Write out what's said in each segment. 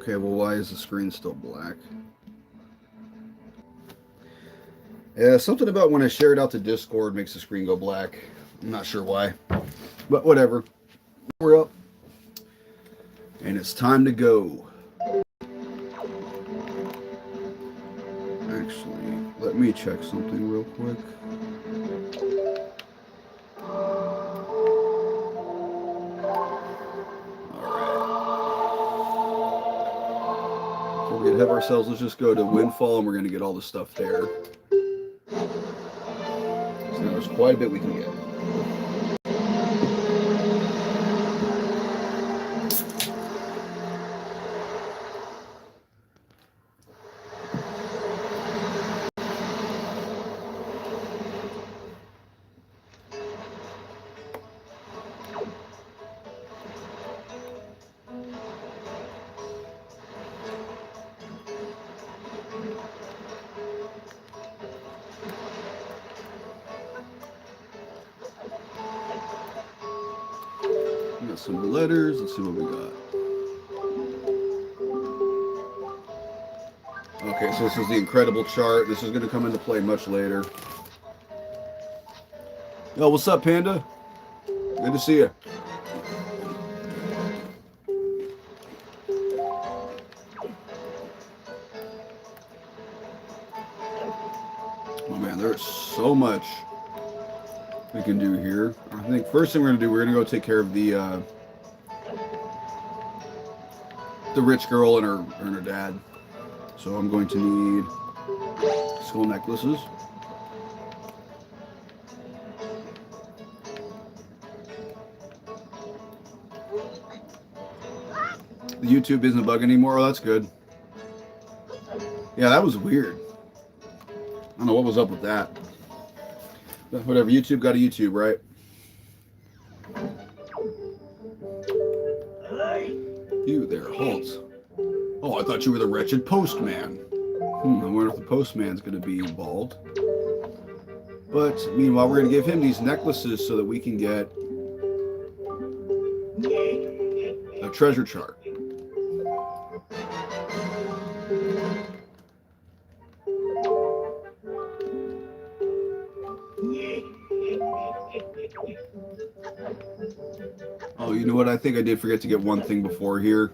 Okay, well, why is the screen still black? Yeah, something about when I share it out to Discord makes the screen go black. I'm not sure why, but whatever. We're up, and it's time to go. Actually, let me check something real quick. Before we get ahead of ourselves, let's just go to Windfall, and we're going to get all the stuff there. So there's quite a bit we can get. We got some letters. Let's see what we got. Okay, so this is the incredible chart. This is going to come into play much later. Yo, what's up, Panda? Good to see you. Oh man, there's so much we can do here. I think first thing we're going to do, we're going to go take care of the rich girl and her dad. So I'm going to need skull necklaces. The YouTube isn't bugging anymore. Oh, that's good. Yeah, that was weird. I don't know what was up with that. But whatever, YouTube got a YouTube, right? You there, halt. Oh, I thought you were the wretched postman. I wonder if the postman's going to be involved. But meanwhile, we're going to give him these necklaces so that we can get a treasure chart. Oh, you know what? I think I did forget to get one thing before here,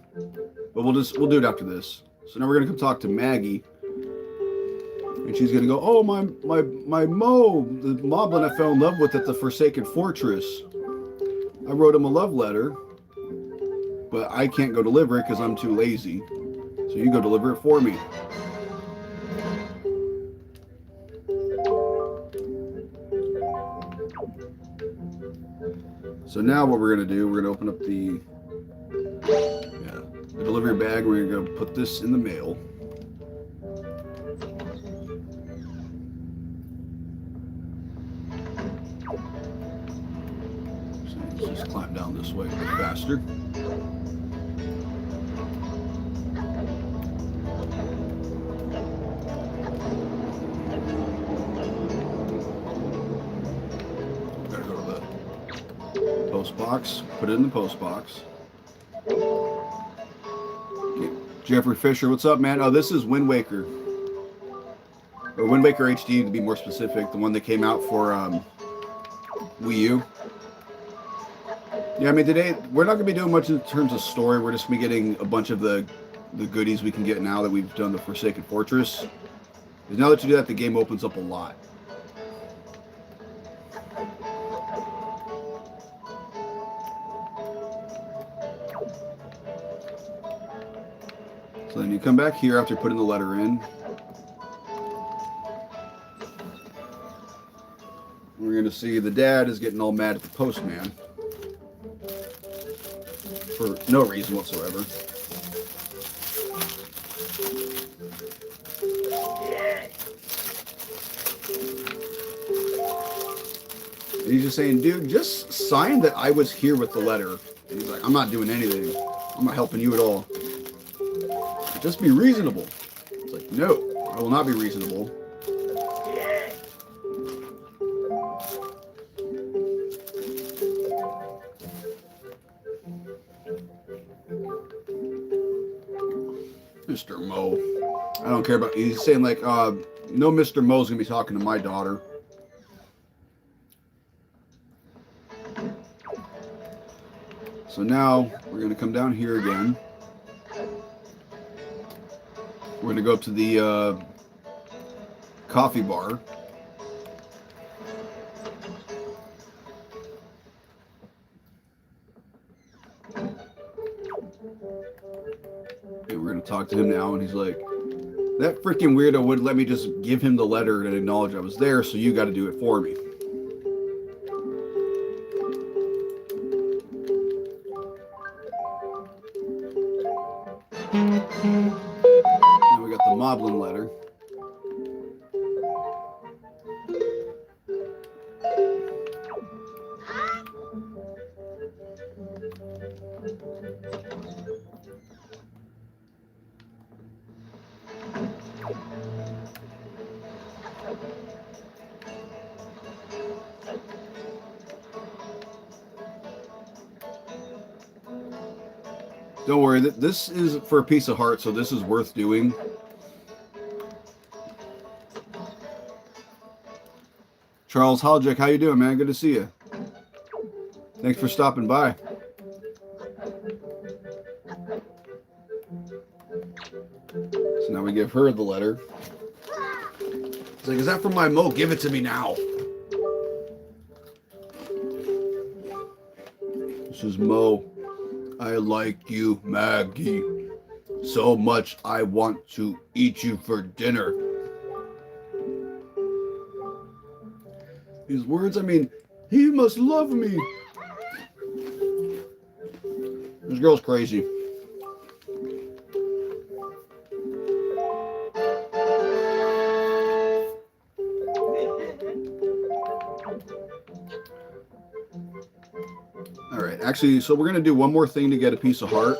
but we'll do it after this. So now we're gonna come talk to Maggie, and she's gonna go, "Oh, my Mo, the moblin I fell in love with at the Forsaken Fortress. I wrote him a love letter, but I can't go deliver it because I'm too lazy. So you go deliver it for me." So now what we're going to do, we're going to open up the delivery bag. We're going to go put this in the mail. So let's just climb down this way a bit faster. Post box, put it in the post box. Okay. Jeffrey Fisher, what's up, man? Oh, this is Wind Waker, or Wind Waker HD to be more specific, the one that came out for Wii U. Yeah, I mean today we're not gonna be doing much in terms of story. We're just gonna be getting a bunch of the goodies we can get now that we've done the Forsaken Fortress. Because now that you do that, the game opens up a lot. So then you come back here after putting the letter in. We're going to see the dad is getting all mad at the postman. For no reason whatsoever. And he's just saying, dude, just sign that I was here with the letter. And he's like, I'm not doing anything. I'm not helping you at all. Just be reasonable. It's like, no, I will not be reasonable. Mr. Mo. I don't care about. He's saying like, no, Mr. Mo's gonna be talking to my daughter. So now we're gonna come down here again. We're gonna go up to the coffee bar. And we're gonna talk to him now, and he's like, that freaking weirdo wouldn't let me just give him the letter and acknowledge I was there, so you got to do it for me. Now we got the Moblin letter. Don't worry, this is for a piece of heart, so this is worth doing. Charles Haljic, how you doing, man? Good to see you. Thanks for stopping by. So now we give her the letter. It's like, is that from my Mo? Give it to me now. This is Mo. I like you, Maggie, so much I want to eat you for dinner. These words, I mean, he must love me. This girl's crazy. Actually, so we're going to do one more thing to get a piece of heart,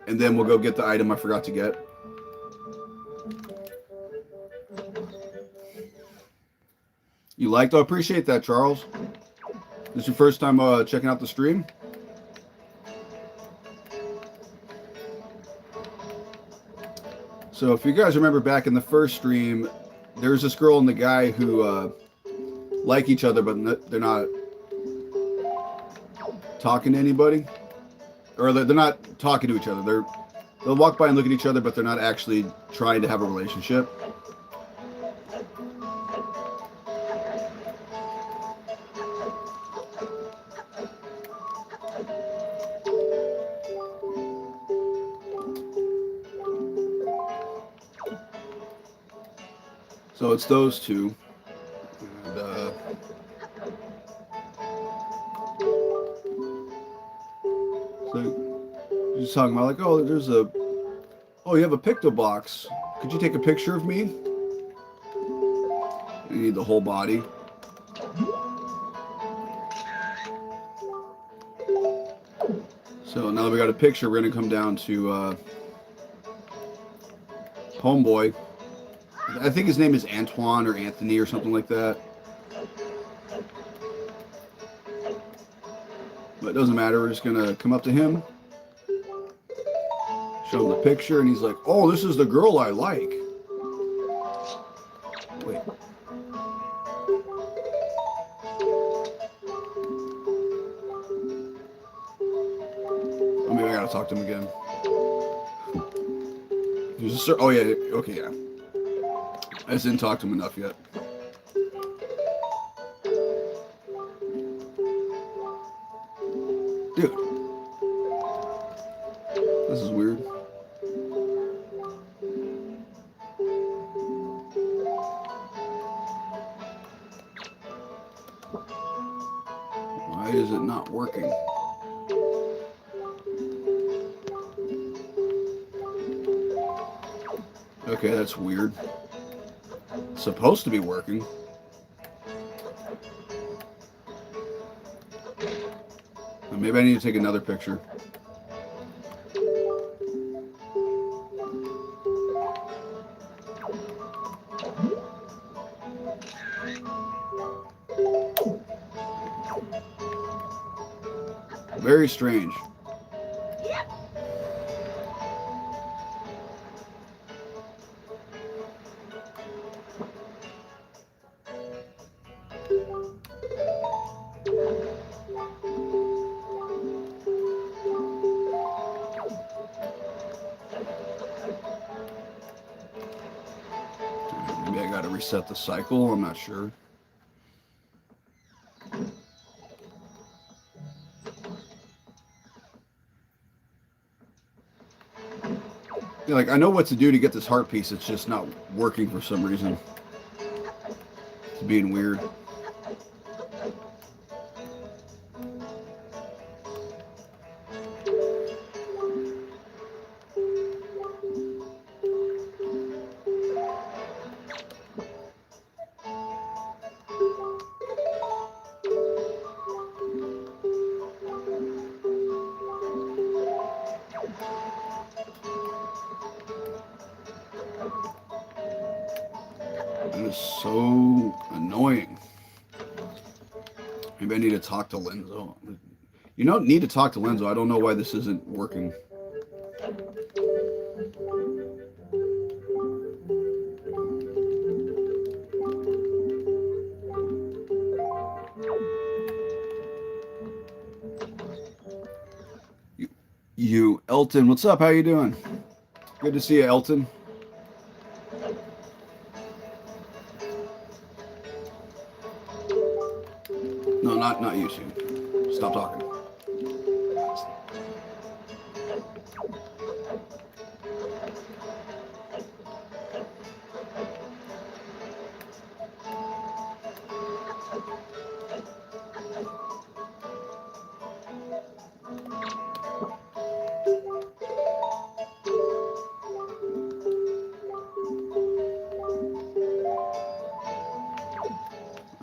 and then we'll go get the item I forgot to get. You liked? I appreciate that, Charles. This is your first time checking out the stream? So if you guys remember back in the first stream, there's this girl and the guy who like each other, but they're not talking to anybody, or they're not talking to each other. They'll walk by and look at each other, but they're not actually trying to have a relationship. So it's those two. And, so just talking about like, oh, you have a picto box. Could you take a picture of me? You need the whole body. So now that we got a picture, we're gonna come down to Homeboy. I think his name is Antoine or Anthony or something like that. But it doesn't matter. We're just going to come up to him, show him the picture, and he's like, oh, this is the girl I like. Wait. Oh, maybe I got to talk to him again. Oh, yeah. Okay, yeah. I just didn't talk to him enough yet. Dude. This is weird. Why is it not working? Okay, that's weird. It's supposed to be working. Maybe I need to take another picture. Very strange. reset the cycle. I'm not sure. Yeah, like I know what to do to get this heart piece. It's just not working for some reason. It's being weird. That is so annoying. Maybe I need to talk to Lenzo. You don't need to talk to Lenzo. I don't know why this isn't working. You, Elton, what's up? How you doing? Good to see you, Elton. No, not YouTube. Stop talking.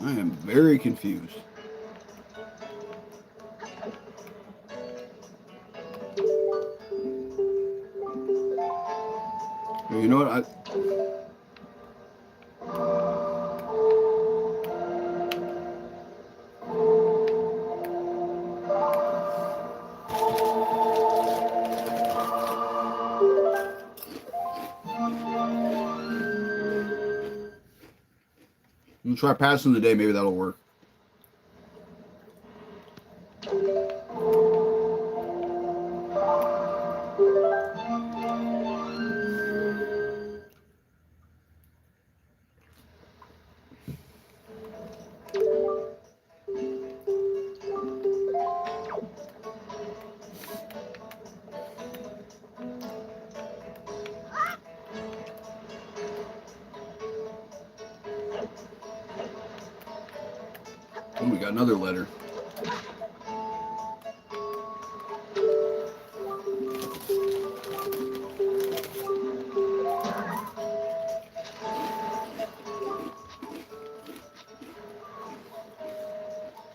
I am very confused. You know what? I'm gonna try passing the day. Maybe that'll work. Oh, we got another letter.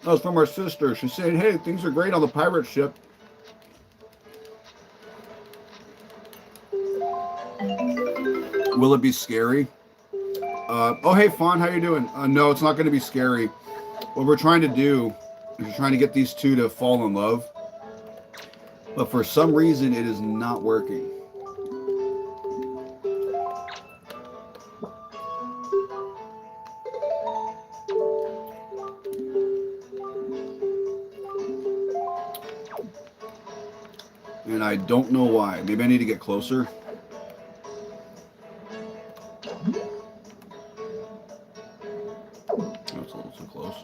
That was from our sister. She's saying, hey, things are great on the pirate ship. Will it be scary? Oh, hey, Fawn, how you doing? No, it's not going to be scary. What we're trying to do is we're trying to get these two to fall in love. But for some reason, it is not working. And I don't know why. Maybe I need to get closer. That's a little too close.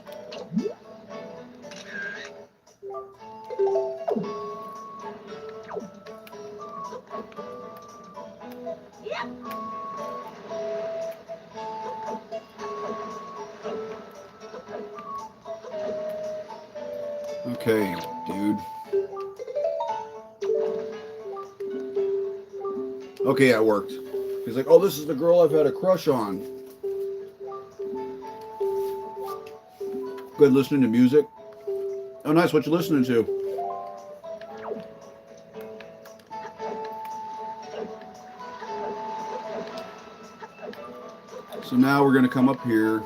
Okay, dude. Okay, yeah, it worked. He's like, oh, this is the girl I've had a crush on. Good listening to music. Oh, nice. What you listening to? So now we're going to come up here.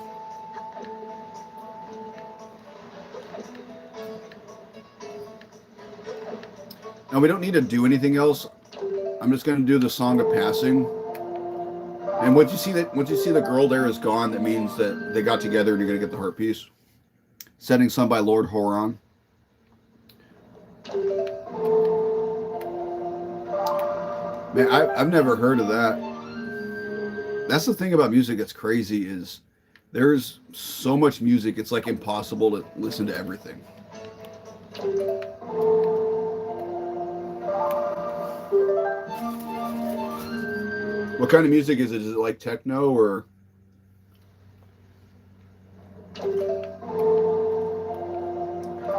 Now we don't need to do anything else. I'm just going to do the Song of Passing. And once you see the girl there is gone, that means that they got together and you're going to get the heart piece. Setting Sun by Lord Horon. Man, I've never heard of that. That's the thing about music that's crazy is there's so much music, it's like impossible to listen to everything. What kind of music is it? Is it like techno or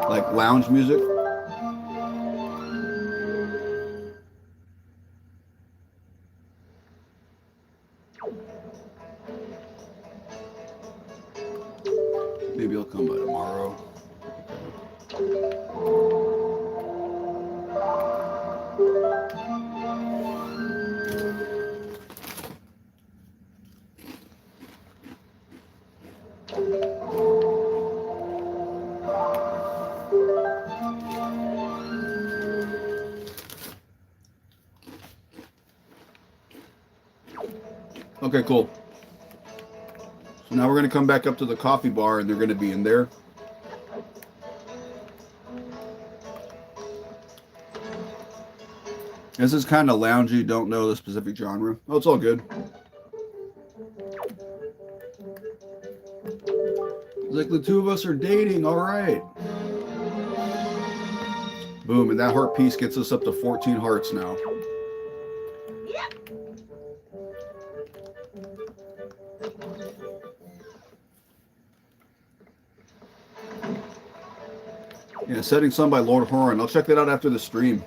like lounge music? Maybe he'll come by tomorrow. Okay, cool. So now we're going to come back up to the coffee bar and they're going to be in there. This is kind of loungy, don't know the specific genre. Oh, it's all good. It's like the two of us are dating, all right. Boom, and that heart piece gets us up to 14 hearts now. Yeah, Setting Sun by Lord Huron. I'll check that out after the stream.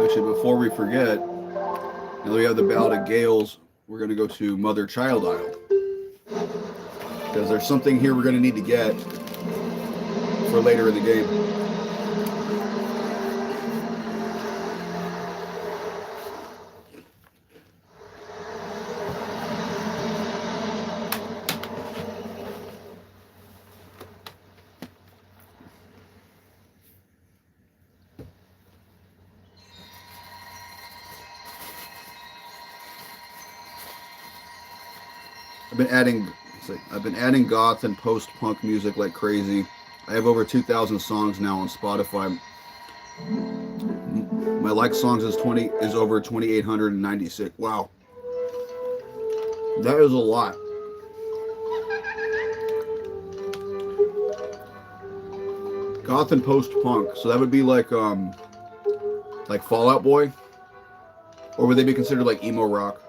Actually, before we forget, now that we have the Ballad of Gales, we're going to go to Mother Child Isle. Because there's something here we're going to need to get for later in the game. I've been adding goth and post-punk music like crazy. I have over 2,000 songs now on Spotify. My like songs is over 2,896. Wow, that is a lot. Goth and post-punk, so that would be like Fall Out Boy, or would they be considered like emo rock?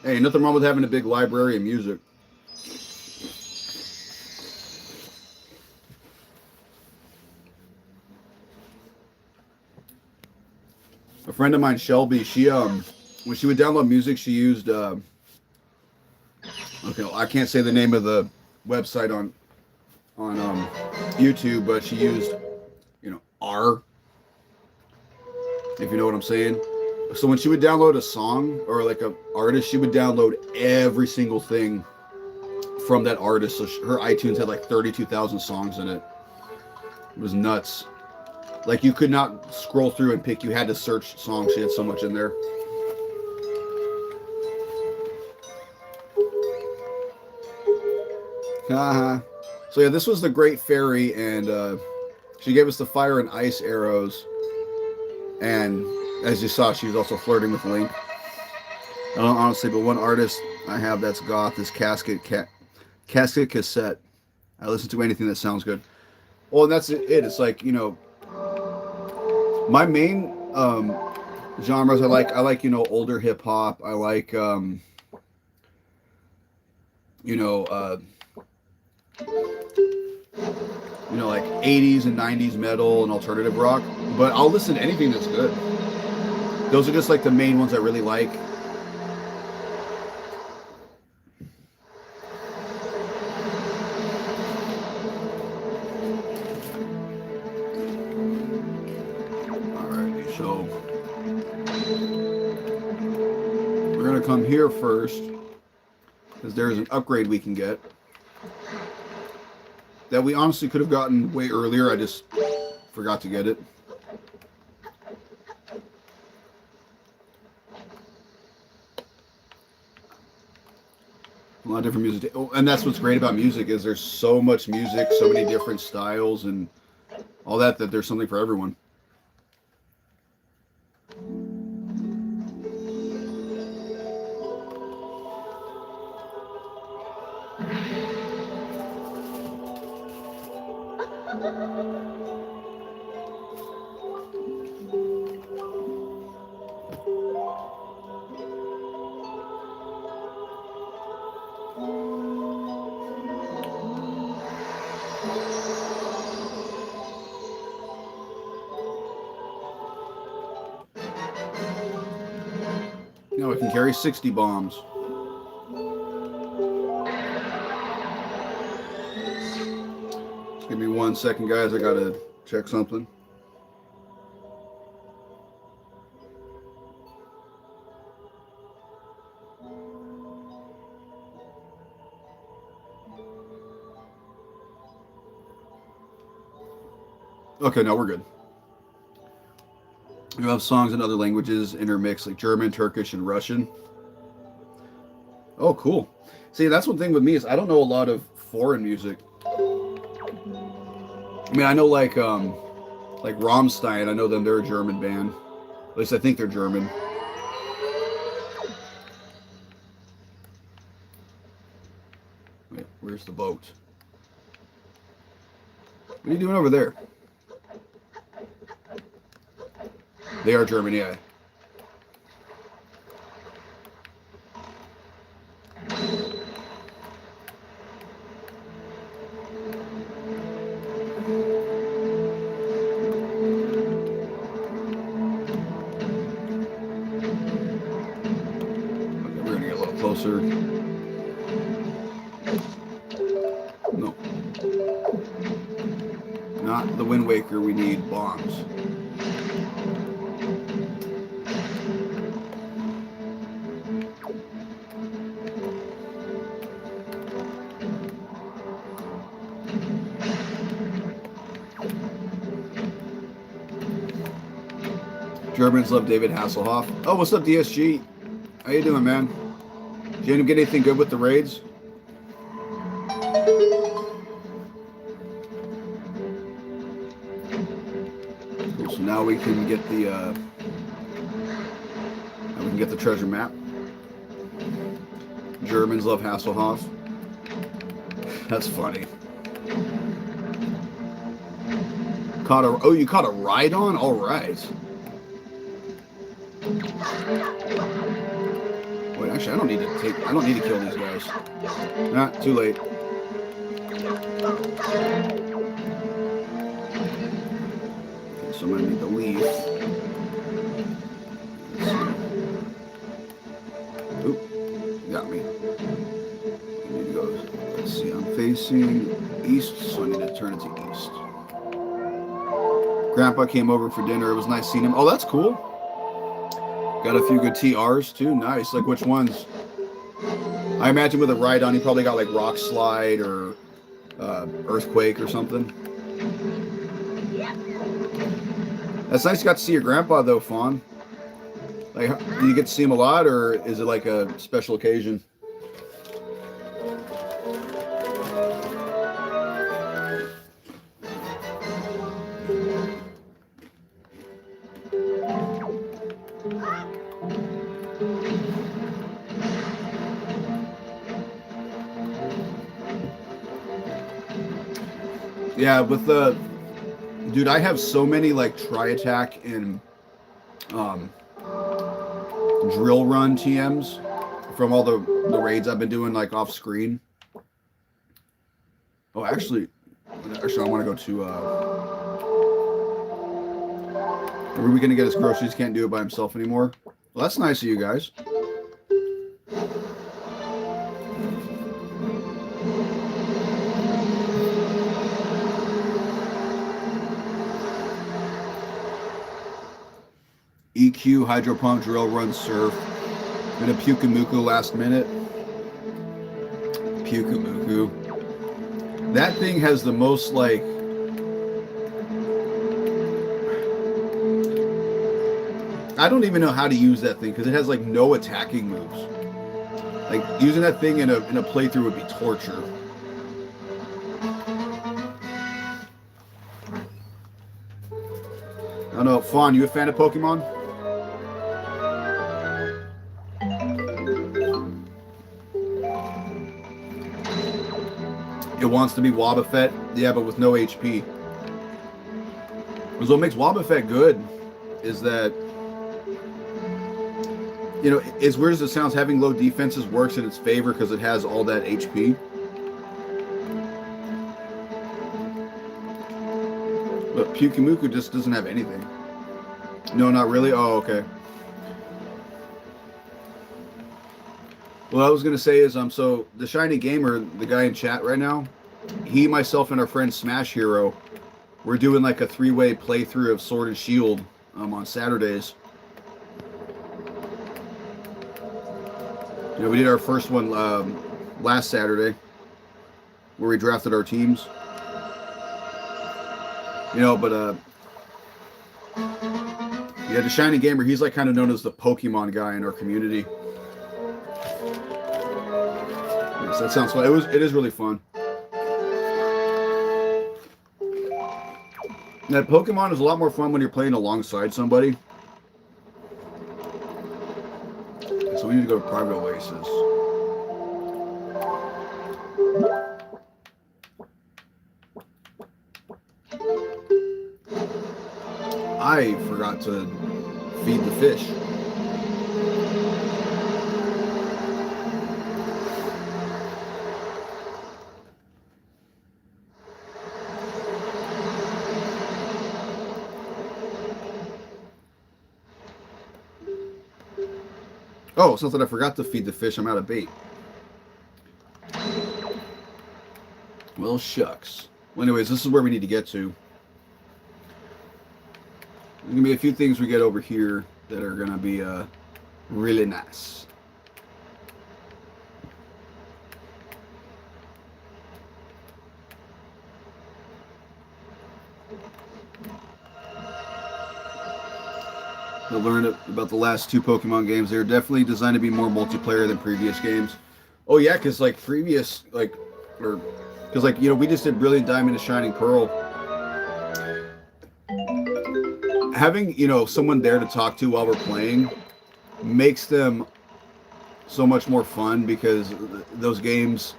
Hey, nothing wrong with having a big library of music. A friend of mine, Shelby, she when she would download music, she used okay, I can't say the name of the website on YouTube, but she used R, if you know what I'm saying. So when she would download a song or like an artist, she would download every single thing from that artist. So her iTunes had like 32,000 songs in it. It was nuts. Like you could not scroll through and pick. You had to search songs. She had so much in there. So yeah, this was the Great Fairy, and she gave us the fire and ice arrows. And as you saw, she was also flirting with Link. I don't honestly, but one artist I have that's goth is Casket Cassette. I listen to anything that sounds good. Well, and that's it. It's like, my main genres, I like older hip hop. I like like 80s and 90s metal and alternative rock. But I'll listen to anything that's good. Those are just like the main ones I really like. Alright, so going to come here first because there's an upgrade we can get that we honestly could have gotten way earlier. I just forgot to get it. A lot of different music. Oh, and that's what's great about music is there's so much music, so many different styles and all that there's something for everyone. Now I can carry 60 bombs. Just give me 1 second, guys. I gotta check something. Okay, no, we're good. You have songs in other languages intermixed, like German, Turkish, and Russian. Oh, cool. See, that's one thing with me is I don't know a lot of foreign music. I mean, I know like Rammstein. I know them. They're a German band. At least I think they're German. Wait, where's the boat? What are you doing over there? They are German, yeah. Okay, we're gonna get a little closer. No. Not the Wind Waker, we need bombs. Germans love David Hasselhoff. Oh, what's up, DSG? How you doing, man? Did you end up getting anything good with the raids? Cool. So now we can get the treasure map. Germans love Hasselhoff. That's funny. You caught a Rhydon? All right. Wait, actually, I don't need to kill these guys. Nah, too late. Okay, so I'm gonna need the leaf. Oop, got me. I need to go. Let's see. I'm facing east, so I need to turn it to east. Grandpa came over for dinner. It was nice seeing him. Oh, that's cool. Got a few good TRs too. Nice. Like which ones? I imagine with a Rhydon, he probably got like Rock Slide or Earthquake or something. That's nice. You got to see your grandpa though, Fawn. Like, do you get to see him a lot, or is it like a special occasion? Yeah, with the dude, I have so many like tri-attack and drill run TMs from all the raids I've been doing like off screen. Oh, actually, I want to go to. Are we gonna get his groceries? Can't do it by himself anymore. Well, that's nice of you guys. EQ, Hydro Pump, Drill Run, Surf. And a Pyukumuku last minute. Pyukumuku. That thing has the most, like... I don't even know how to use that thing because it has, like, no attacking moves. Like, using that thing in a playthrough would be torture. I don't know. Fawn, you a fan of Pokemon? It wants to be Wobbuffet, yeah, but with no HP. Because what makes Wobbuffet good is that, you know, as weird as it sounds, having low defenses works in its favor because it has all that HP. But Pyukumuku just doesn't have anything. No, not really? Oh, okay. What I was going to say is, so the Shiny Gamer, the guy in chat right now, he, myself, and our friend Smash Hero, we're doing like a 3-way playthrough of Sword and Shield on Saturdays. You know, we did our first one last Saturday, where we drafted our teams. You know, but yeah, the Shiny Gamer, he's like kind of known as the Pokemon guy in our community. Yes, that sounds fun. It is really fun. That Pokemon is a lot more fun when you're playing alongside somebody. So we need to go to Private Oasis. I forgot to feed the fish. Oh, it's not that I forgot to feed the fish. I'm out of bait. Well, shucks. Well, anyways, this is where we need to get to. There's going to be a few things we get over here that are going to be really nice. I learned about the last 2 Pokemon games. They're definitely designed to be more multiplayer than previous games. Oh yeah, because like previous, like, or because like, you know, we just did Brilliant Diamond and Shining Pearl. Having, you know, someone there to talk to while we're playing makes them so much more fun, because those games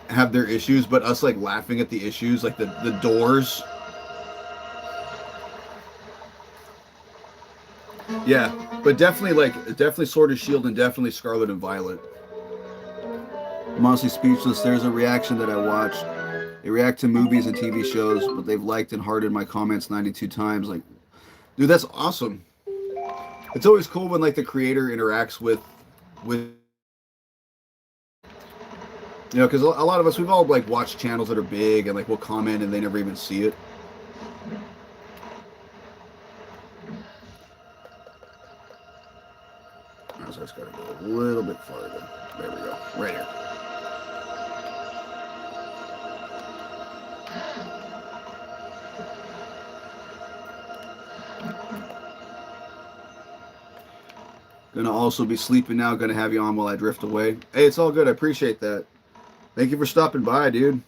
have their issues, but us like laughing at the issues, like the doors. Yeah, but definitely Sword and Shield, and definitely Scarlet and Violet. I'm honestly speechless. There's a reaction that I watched. They react to movies and TV shows, but they've liked and hearted my comments 92 times. Like, dude, that's awesome. It's always cool when like the creator interacts with you know, because a lot of us, we've all like watched channels that are big and like we'll comment and they never even see it. So I just gotta go a little bit farther. There we go. Right here. Gonna also be sleeping now. Gonna have you on while I drift away. Hey, it's all good. I appreciate that. Thank you for stopping by, dude.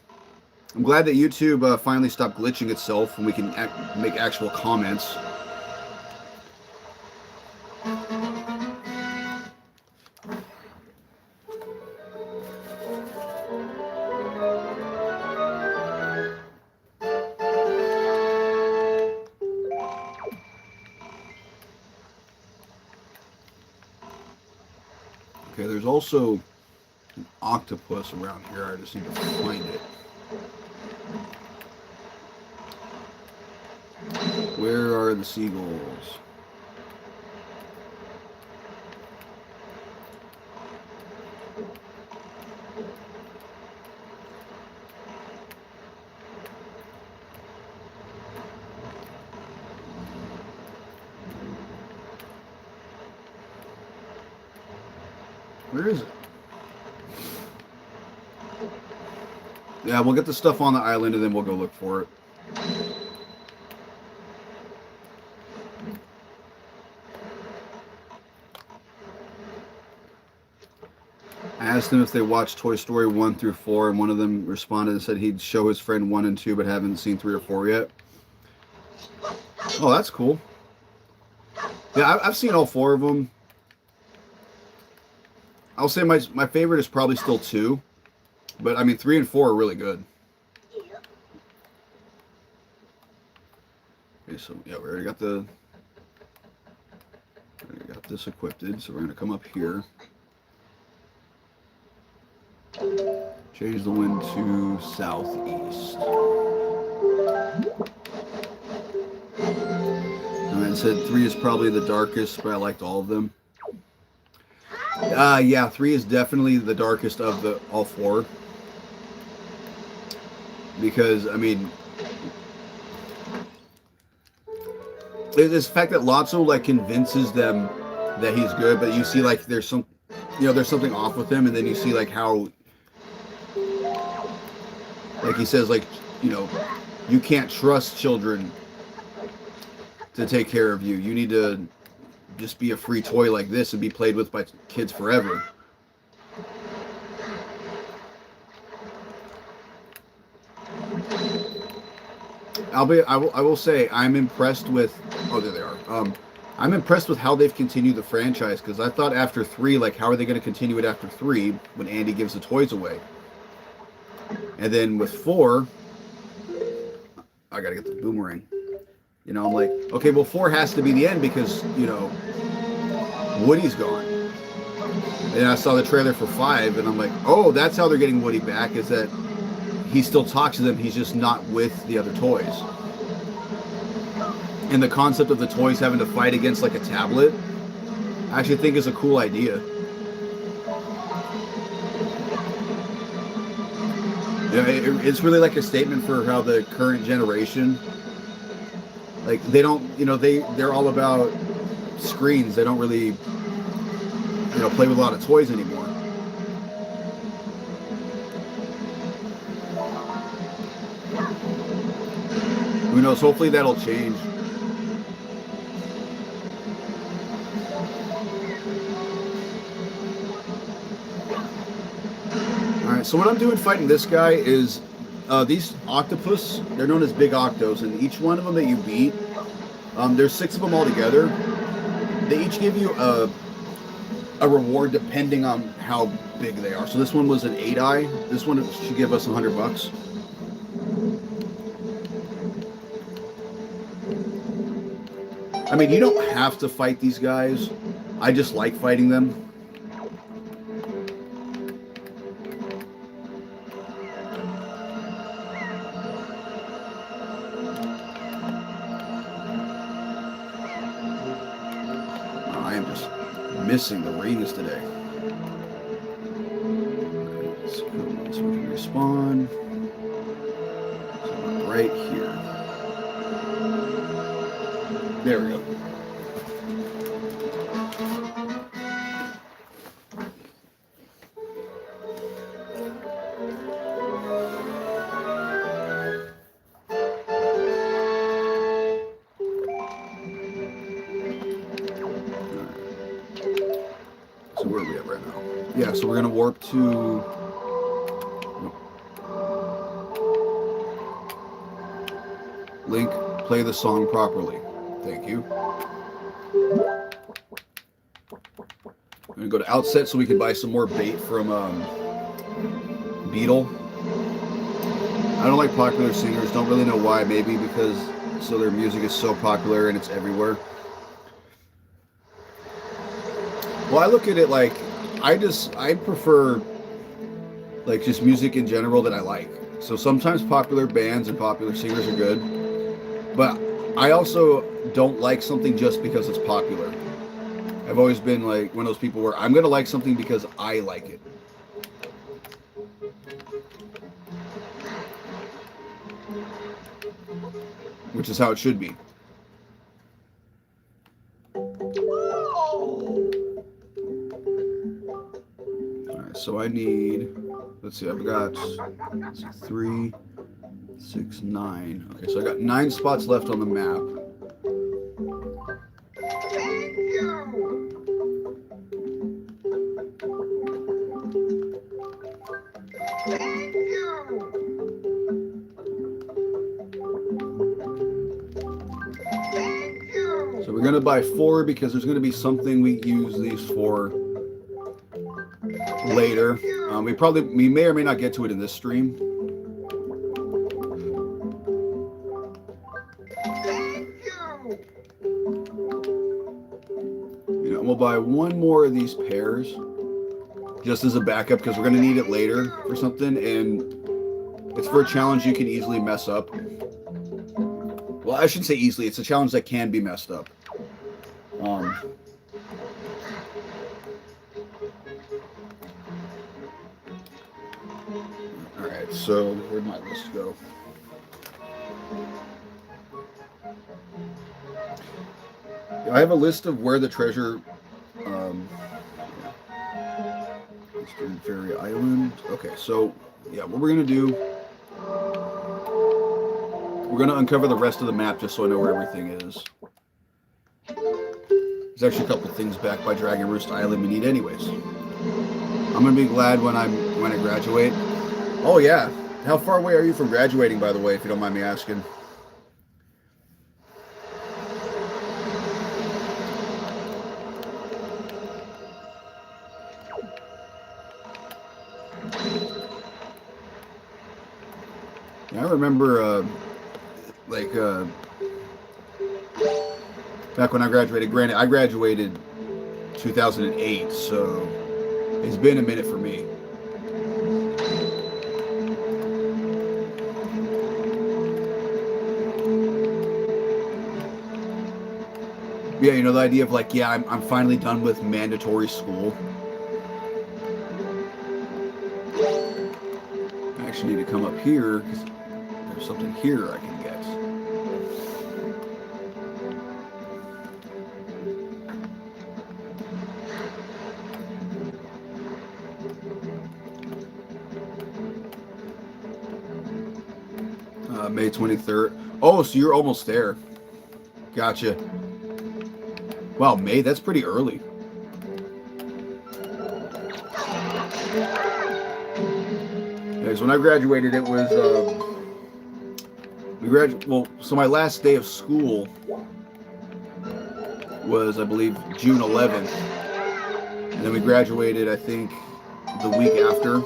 I'm glad that YouTube finally stopped glitching itself and we can make actual comments. Okay, there's also an octopus around here. I just need to find it. Where are the seagulls? Where is it? Yeah, we'll get the stuff on the island and then we'll go look for it. I asked them if they watched Toy Story 1 through 4, and one of them responded and said he'd show his friend 1 and 2, but haven't seen 3 or 4 yet. Oh, that's cool. Yeah, I've seen all 4 of them. I'll say my favorite is probably still 2, but I mean 3 and 4 are really good. Okay, so yeah, we already got this equipped, so we're gonna come up here. Change the wind to southeast. And I said 3 is probably the darkest, but I liked all of them. Yeah, 3 is definitely the darkest of all 4. Because, I mean, it's the fact that Lotso, like, convinces them that he's good, but you see, like, there's something off with him, and then you see, like, how, like, he says, like, you can't trust children to take care of you. You need to just be a free toy like this and be played with by kids forever. I will say I'm impressed with. Oh, there they are. I'm impressed with how they've continued the franchise, because I thought after 3, like, how are they going to continue it after 3 when Andy gives the toys away? And then with 4, I gotta get the boomerang. I'm like, okay, well, 4 has to be the end because Woody's gone. And I saw the trailer for 5, and I'm like, oh, that's how they're getting Woody back, is that he still talks to them, he's just not with the other toys. And the concept of the toys having to fight against, like, a tablet, I actually think is a cool idea. Yeah, it's really like a statement for how the current generation, like, they don't, they're all about screens. They don't really, play with a lot of toys anymore. Who knows? Hopefully that'll change. Alright, so what I'm doing fighting this guy is these octopus, they're known as big octos, and each one of them that you beat, there's 6 of them all together. They each give you a reward depending on how big they are. So this one was an 8-eye. This one should give us $100. I mean, you don't have to fight these guys. I just like fighting them. I am just missing the rings today. So we can respawn. So right here. There we go. So where are we at right now? Yeah, so we're going to warp to... Link, play the song properly. Thank you. I'm going to go to Outset so we can buy some more bait from Beetle. I don't like popular singers. Don't really know why. Maybe because their music is so popular and it's everywhere. Well, I look at it like I prefer like just music in general that I like. So sometimes popular bands and popular singers are good, but I also don't like something just because it's popular. I've always been like one of those people where I'm going to like something because I like it. Which is how it should be. so I need, let's see, I've got 3, 6, 9. Okay, so I got 9 spots left on the map. Thank you. Thank you. Thank you. So we're gonna buy 4 because there's gonna be something we use these for later. We may or may not get to it in this stream. Thank you. You know, we'll buy 1 more of these pairs just as a backup because we're gonna need it later for something, and it's for a challenge you can easily mess up. Well, I shouldn't say easily. It's a challenge that can be messed up. All right, so where'd my list go? I have a list of where the treasure, Eastern Fairy Island. Okay, so yeah, what we're gonna do, we're gonna uncover the rest of the map just so I know where everything is. There's actually a couple things back by Dragon Roost Island we need anyways. I'm gonna be glad when I graduate. Oh yeah, how far away are you from graduating, by the way, if you don't mind me asking? I remember, back when I graduated. Granted, I graduated 2008, so it's been a minute for me. Yeah, you know, the idea of like, yeah, I'm finally done with mandatory school. I actually need to come up here because there's something here I can get. May 23rd. Oh, so you're almost there. Gotcha. Wow, May, that's pretty early. Yeah, so when I graduated, it was, so my last day of school was, I believe, June 11th. And then we graduated, I think, the week after.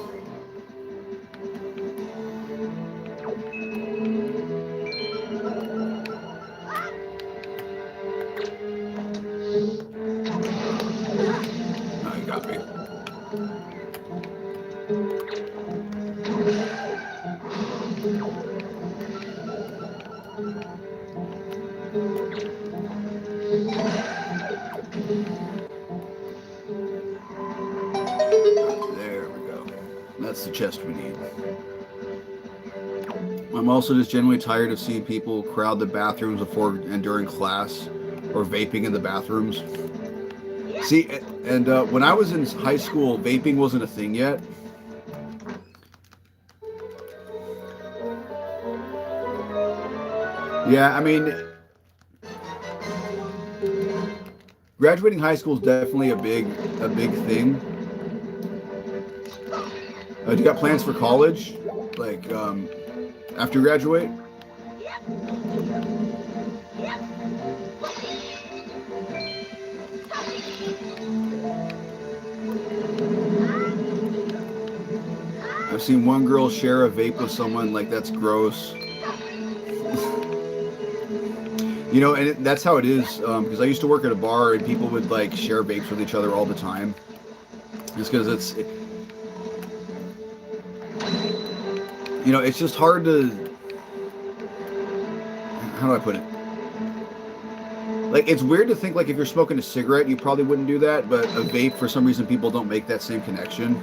Chest we need. I'm also just genuinely tired of seeing people crowd the bathrooms before and during class or vaping in the bathrooms. See, and when I was in high school, vaping wasn't a thing yet. Yeah, I mean, graduating high school is definitely a big thing. Do you got plans for college, like after you graduate? I've seen one girl share a vape with someone, like that's gross. You know, and that's how it is, because I used to work at a bar and people would like share vapes with each other all the time. Just because you know, it's just hard to, how do I put it? Like, it's weird to think, like, if you're smoking a cigarette, you probably wouldn't do that, but a vape, for some reason, people don't make that same connection.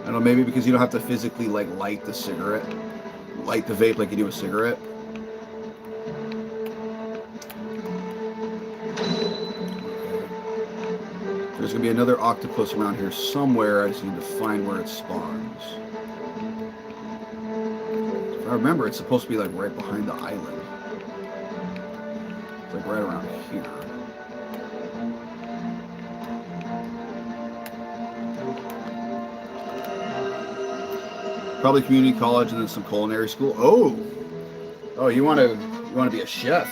I don't know, maybe because you don't have to physically, like, light the vape like you do a cigarette. There's gonna be another octopus around here somewhere. I just need to find where it spawns. If I remember, it's supposed to be like right behind the island. It's like right around here. Probably community college and then some culinary school. Oh, you want to be a chef?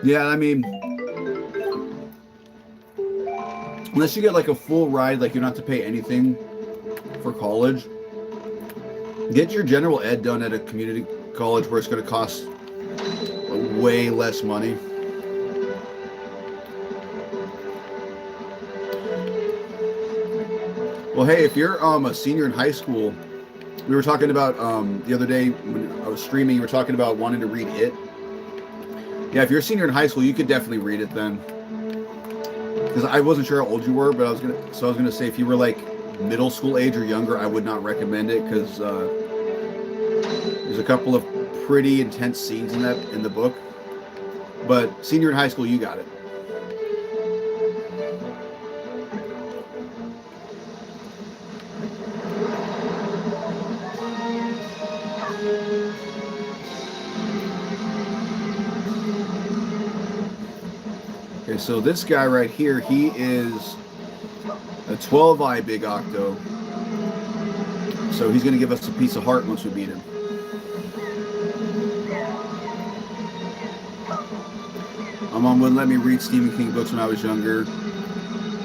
Yeah, I mean, unless you get like a full ride, like you don't have to pay anything for college. Get your general ed done at a community college where it's going to cost way less money. Well, hey, if you're a senior in high school, we were talking about the other day when I was streaming, you were talking about wanting to read It. Yeah, if you're a senior in high school, you could definitely read it then. Because I wasn't sure how old you were, but I was gonna say if you were like middle school age or younger, I would not recommend it because there's a couple of pretty intense scenes in the book. But senior in high school, you got it. Okay, so this guy right here, he is a 12-eye Big Octo. So he's going to give us a piece of heart once we beat him. My mom wouldn't let me read Stephen King books when I was younger.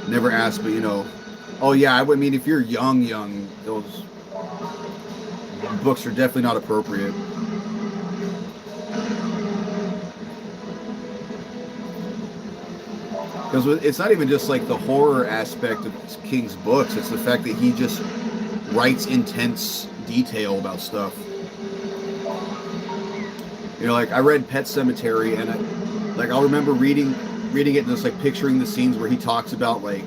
Never asked, but you know. Oh yeah, I mean, if you're young, those books are definitely not appropriate. Because it's not even just like the horror aspect of King's books. It's the fact that he just writes intense detail about stuff. You know, like I read Pet Sematary, and I'll remember reading it and just like picturing the scenes where he talks about like,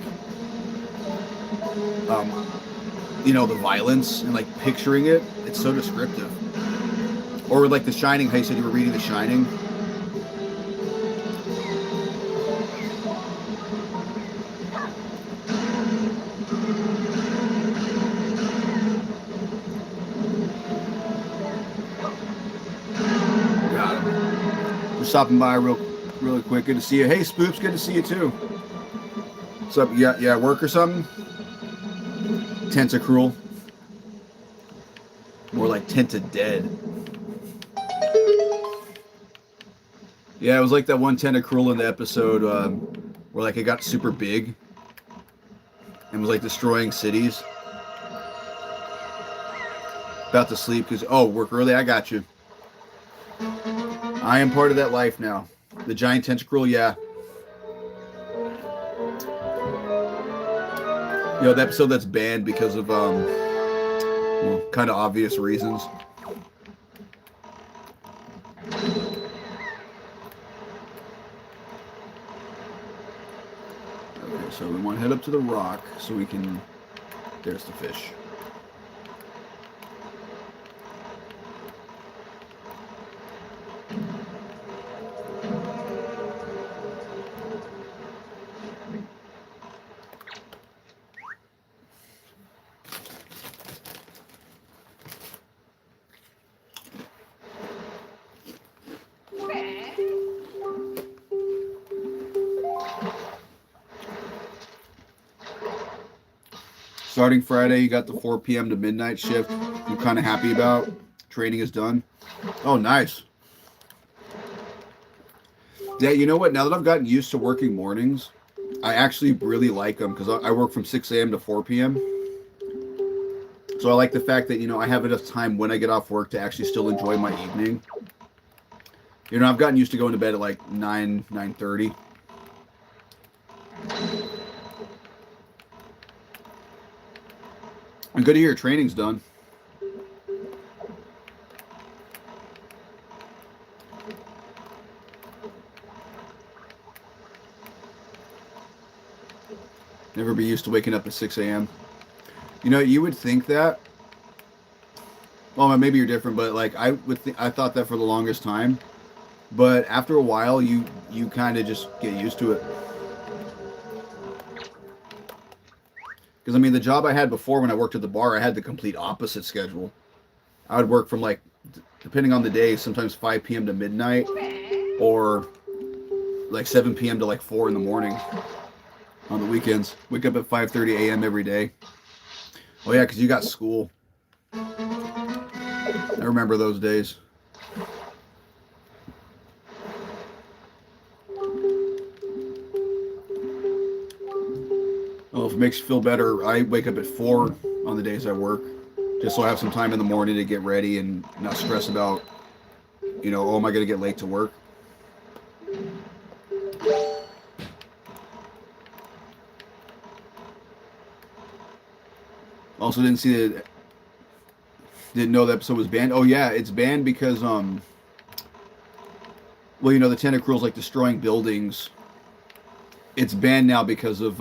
you know, the violence and like picturing it. It's so descriptive. Or like The Shining. How you said you were reading The Shining. Stopping by really quick. Good to see you. Hey, Spoops, good to see you too. What's up? Yeah, work or something? Tentacruel. More like Tented Dead. Yeah, it was like that one Tentacruel in the episode where like it got super big and was like destroying cities. About to sleep because work early. I got you. I am part of that life now. The giant tentacruel, yeah. You know, the episode that's banned because of, well, kind of obvious reasons. Okay, so we want to head up to the rock so we can... There's the fish. Starting Friday, you got the 4 p.m. to midnight shift. I'm kind of happy about. Training is done. Oh, nice. Yeah, you know what? Now that I've gotten used to working mornings, I actually really like them because I work from 6 a.m. to 4 p.m. So I like the fact that, you know, I have enough time when I get off work to actually still enjoy my evening. You know, I've gotten used to going to bed at like 9:30. And good to hear your training's done. Never be used to waking up at 6 a.m. You know, you would think that. Well, maybe you're different, but like I thought that for the longest time. But after a while, you kind of just get used to it. Because I mean, the job I had before when I worked at the bar, I had the complete opposite schedule. I would work from like, depending on the day, sometimes 5 p.m. to midnight, or like 7 p.m. to like 4 in the morning on the weekends. Wake up at 5:30 a.m. every day. Oh yeah, because you got school. I remember those days. Well, if it makes you feel better, I wake up at 4 on the days I work, just so I have some time in the morning to get ready and not stress about, oh, am I going to get late to work? Also, didn't know the episode was banned. Oh yeah, it's banned because well, the Tentacruel's like destroying buildings. It's banned now because of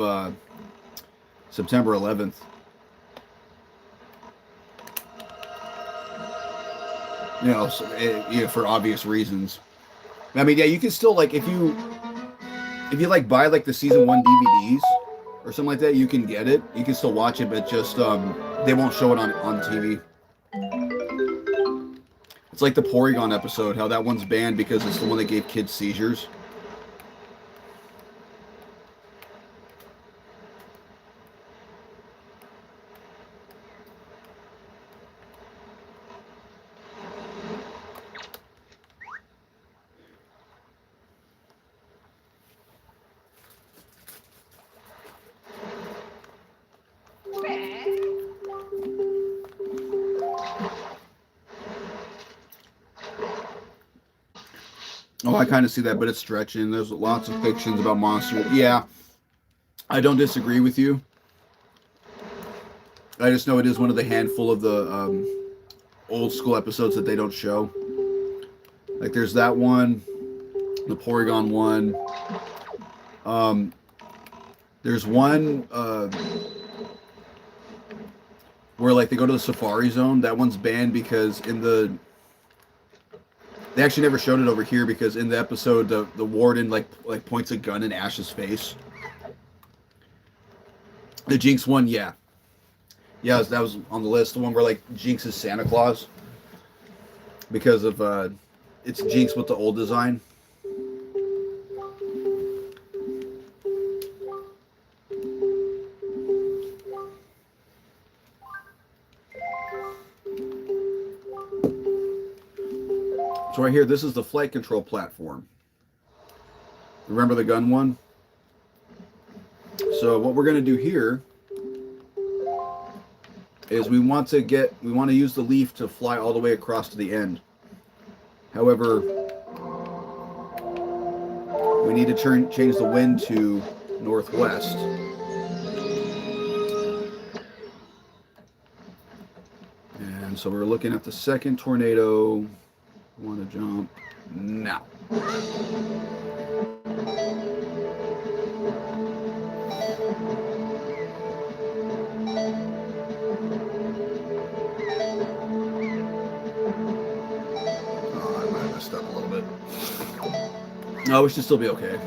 September 11th. For obvious reasons. I mean, yeah, you can still like if you like buy like the season 1 DVDs or something like that, you can get it. You can still watch it, but just they won't show it on TV. It's like the Porygon episode, how that one's banned because it's the one that gave kids seizures. Oh, I kind of see that, but it's stretching. There's lots of fictions about monsters. Yeah, I don't disagree with you. I just know it is one of the handful of the old school episodes that they don't show. Like there's that one, the Porygon one. There's one where like they go to the Safari Zone. That one's banned because they actually never showed it over here because in the episode the warden like points a gun in Ash's face. The Jinx one, yeah. Yeah, that was on the list. The one where like Jinx is Santa Claus because of it's Jinx with the old design. So right here, this is the flight control platform. Remember the gun one? So what we're going to do here is we want to use the leaf to fly all the way across to the end. However, we need to change the wind to northwest. And so we're looking at the second tornado. Want to jump now. Oh, I might have messed up a little bit. No, we should still be okay.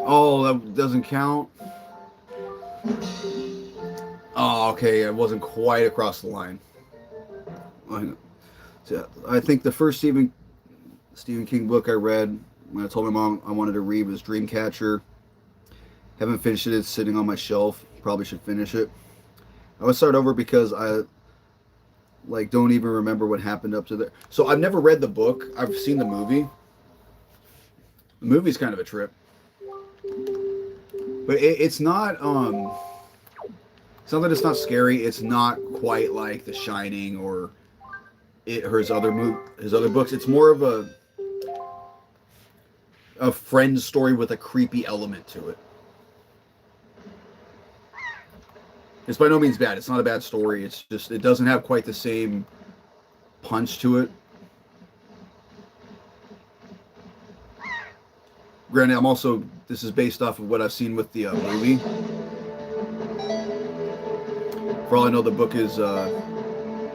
Oh, that doesn't count. Oh, okay. It wasn't quite across the line. So I think the first Stephen King book I read when I told my mom I wanted to read was Dreamcatcher. Haven't finished it. It's sitting on my shelf. Probably should finish it. I would start over because I don't even remember what happened up to there. So I've never read the book. I've seen the movie. The movie's kind of a trip. But it's not it's not that it's not scary. It's not quite like The Shining or it or his other books. It's more of a friend story with a creepy element to it. It's by no means bad. It's not a bad story. It's just it doesn't have quite the same punch to it. Granted, this is based off of what I've seen with the movie. For all I know, the book is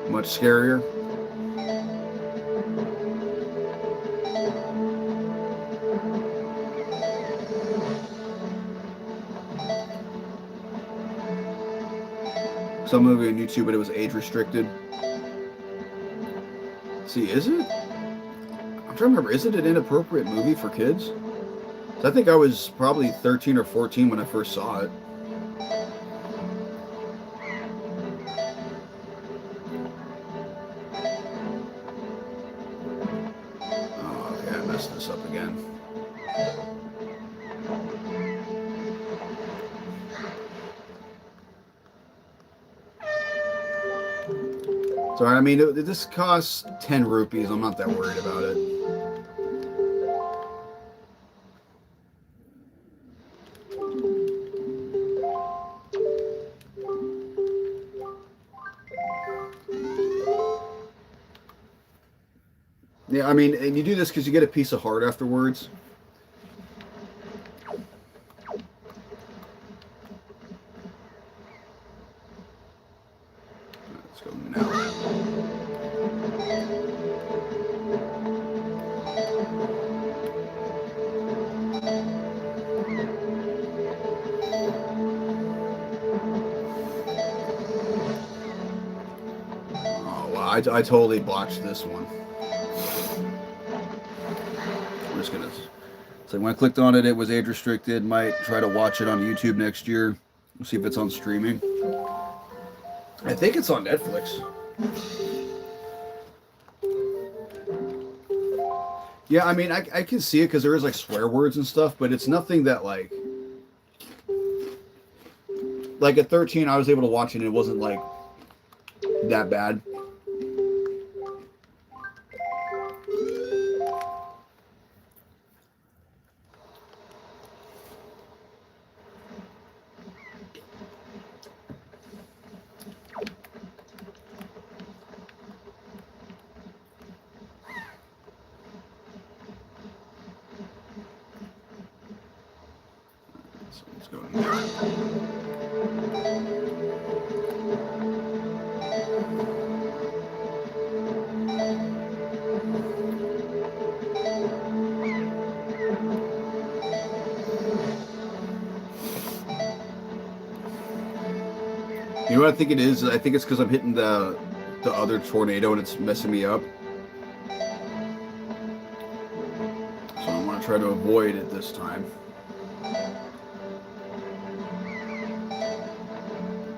much scarier. Some movie on YouTube, but it was age restricted. See, is it? I'm trying to remember. Is it an inappropriate movie for kids? I think I was probably 13 or 14 when I first saw it. Oh, okay, I messed this up again. Sorry, I mean, this costs 10 rupees. I'm not that worried about it. Yeah, I mean, and you do this because you get a piece of heart afterwards. Let's go now. Oh, wow, I totally botched this one. I'm just gonna. So when I clicked on it, it was age restricted. Might try to watch it on YouTube next year. We'll see if it's on streaming. I think it's on Netflix. Yeah, I mean, I can see it because there is like swear words and stuff, but it's nothing that like at 13, I was able to watch it and it wasn't like that bad. So let's go now. You know what I think it is? I think it's because I'm hitting the other tornado and it's messing me up. So I want to try to avoid it this time.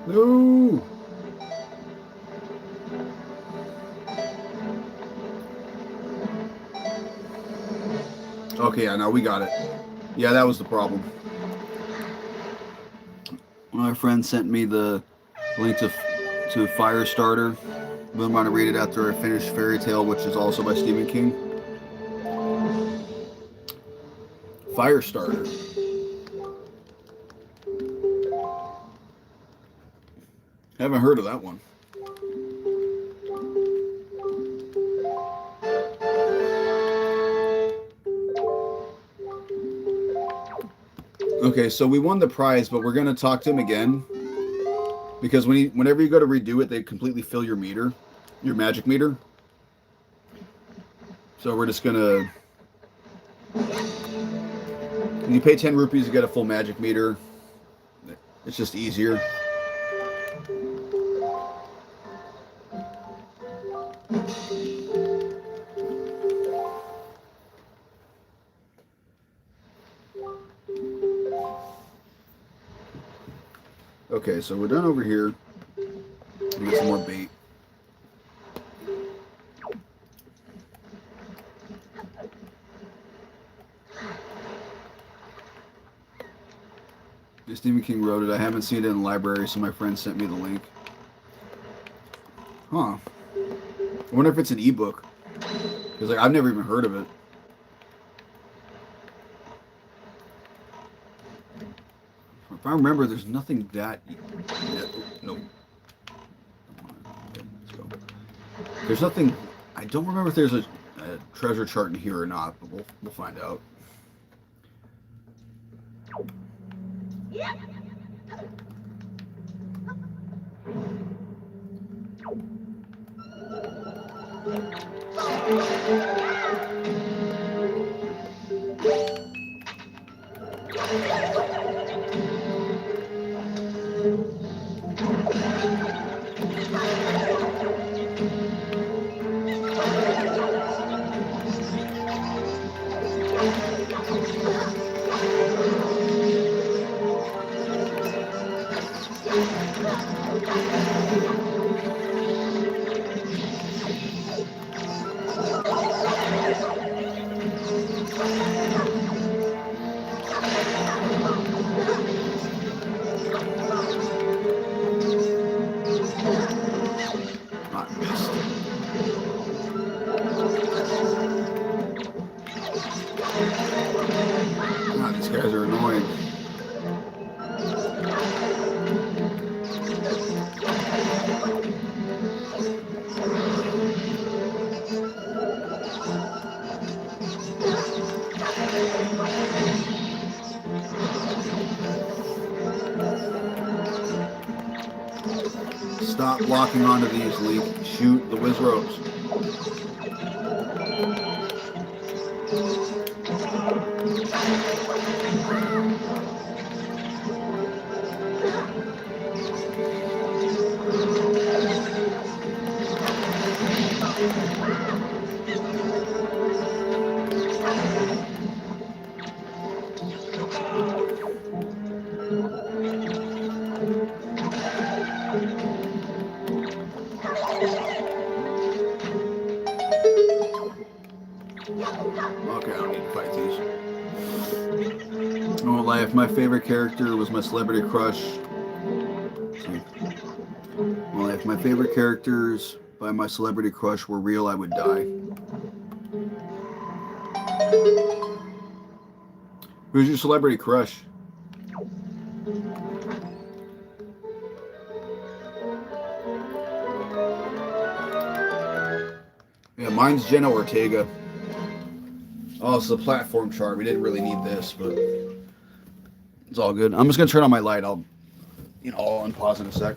No! Okay, yeah, now we got it. Yeah, that was the problem. One of my friends sent me the link to Firestarter. I'm going to read it after I finish Fairy Tale, which is also by Stephen King. Firestarter. Haven't heard of that one. Okay, so we won the prize, but we're gonna talk to him again because whenever you go to redo it, they completely fill your meter, your magic meter. So we're just gonna. When you pay 10 rupees, you get a full magic meter. It's just easier. Okay, so we're done over here. We get some more bait. Stephen King wrote it. I haven't seen it in the library, so my friend sent me the link. Huh. I wonder if it's an ebook. Because like I've never even heard of it. If I remember, there's nothing that. No. Okay, let's go. There's nothing. I don't remember if there's a treasure chart in here or not, but we'll find out. God, these guys are annoying. Stop locking onto these, Link. Shoot the whiz ropes. Okay, I don't need to fight these. I won't lie, if my favorite character was my celebrity crush. Well, if my favorite characters by my celebrity crush were real, I would die. Who's your celebrity crush? Yeah, mine's Jenna Ortega. Oh, it's a platform chart. We didn't really need this, but it's all good. I'm just gonna turn on my light. I'll unpause in a sec.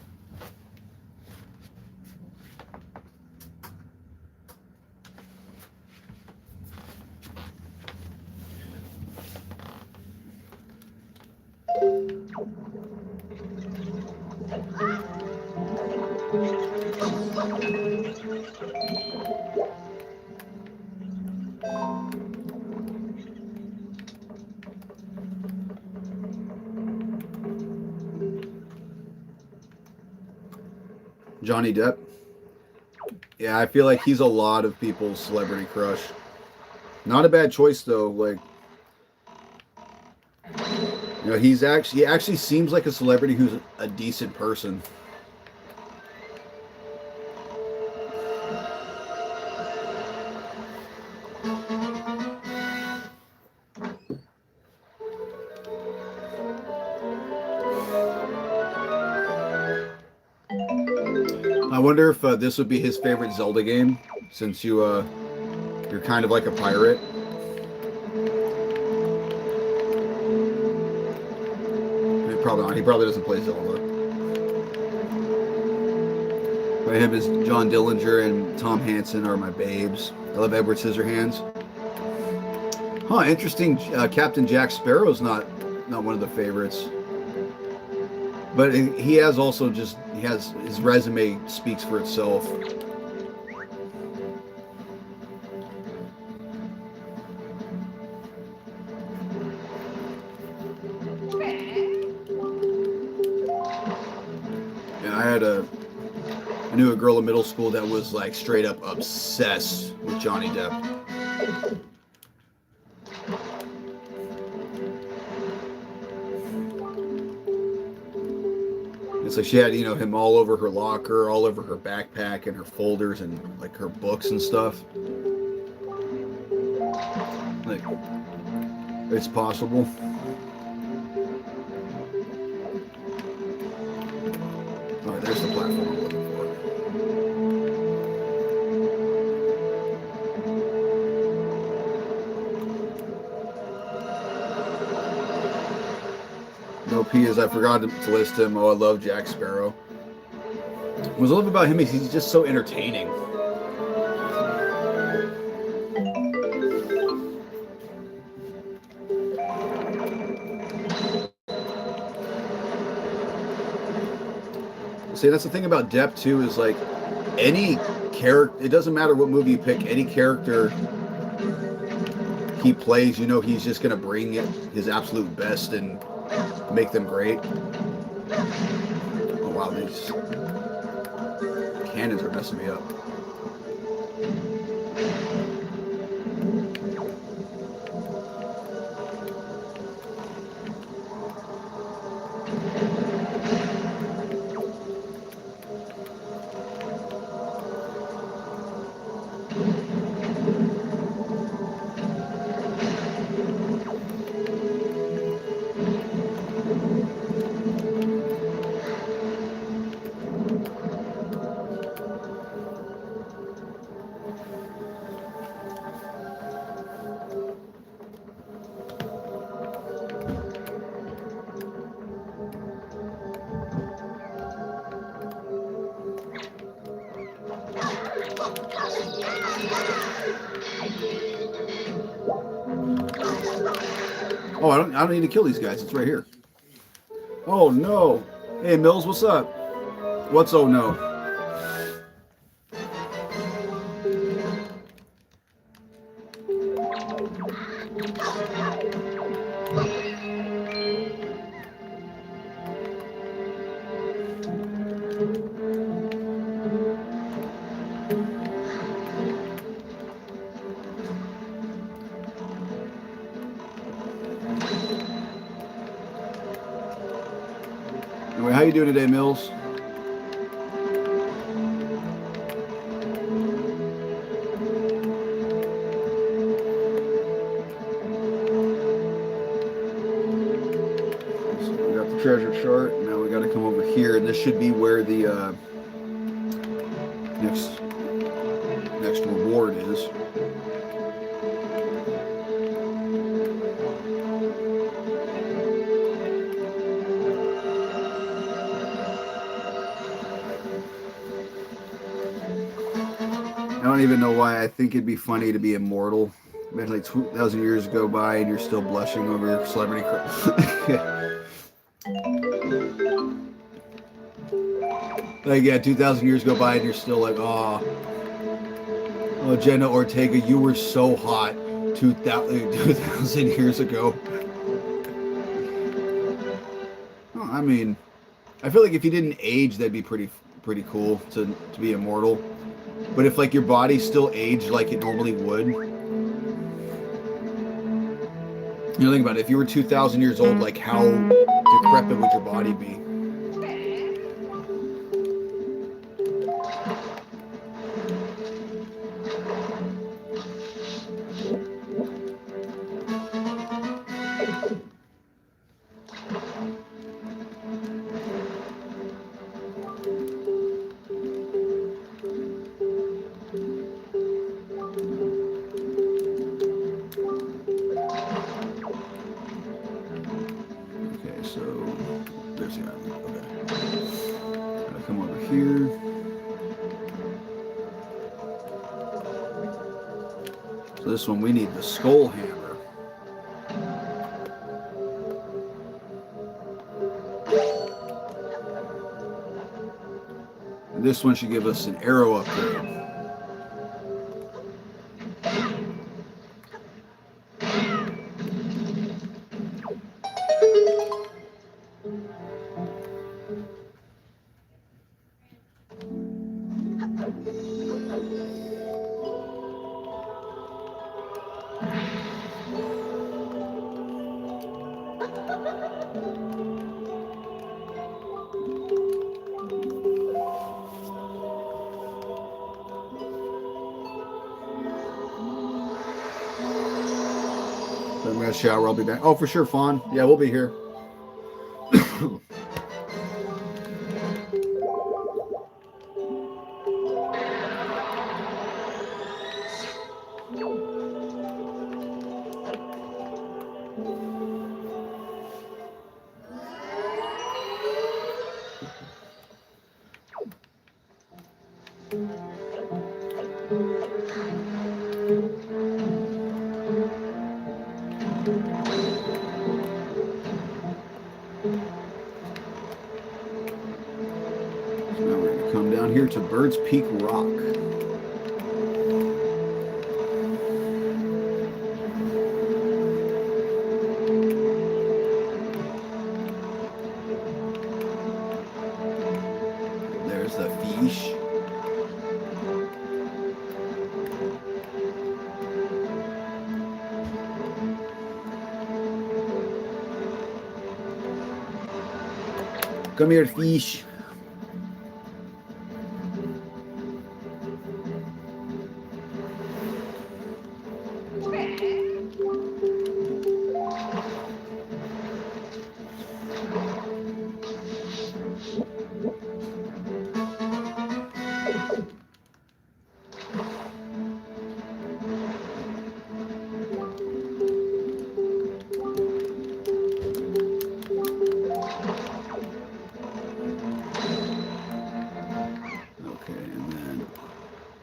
Johnny Depp. Yeah, I feel like he's a lot of people's celebrity crush. Not a bad choice though. Like, he actually seems like a celebrity who's a decent person. I wonder if this would be his favorite Zelda game, since you're kind of like a pirate. Probably not. He probably doesn't play Zelda. But him is John Dillinger and Tom Hansen are my babes. I love Edward Scissorhands. Huh, interesting. Captain Jack Sparrow's not one of the favorites. But he has also his resume speaks for itself. Yeah, I knew a girl in middle school that was like straight up obsessed with Johnny Depp. It's So she had, him all over her locker, all over her backpack and her folders and like her books and stuff. Like, it's possible. All right, there's the platform I'm looking for. No P is I forgot to list him. Oh, I love Jack Sparrow. What I love about him is he's just so entertaining. See, that's the thing about Depp too, is like any character, it doesn't matter what movie you pick, any character he plays, he's just going to bring it his absolute best and make them great. Oh wow, these cannons are messing me up. Oh, I don't need to kill these guys. It's right here. Oh no. Hey Mills, what's up? What's oh no? Anyway, how you doing today, Mills? So we got the treasure chart. Now we got to come over here, and this should be where the next reward is. I don't even know why I think it'd be funny to be immortal. Man, like 2,000 years go by and you're still blushing over your celebrity Like, yeah, 2,000 years go by and you're still like, oh, Jenna Ortega, you were so hot 2,000 years ago. Well, I mean, I feel like if you didn't age, that'd be pretty cool to be immortal. But if like your body still aged like it normally would, think about it. If you were 2,000 years old, like how decrepit would your body be? This one we need the skull hammer. And this one should give us an arrow upgrade. So I'm gonna shower. I'll be back. Oh, for sure, Fawn. Yeah, we'll be here. So now we're gonna come down here to Birds Peak Rock. There's the fish. Come here, fish.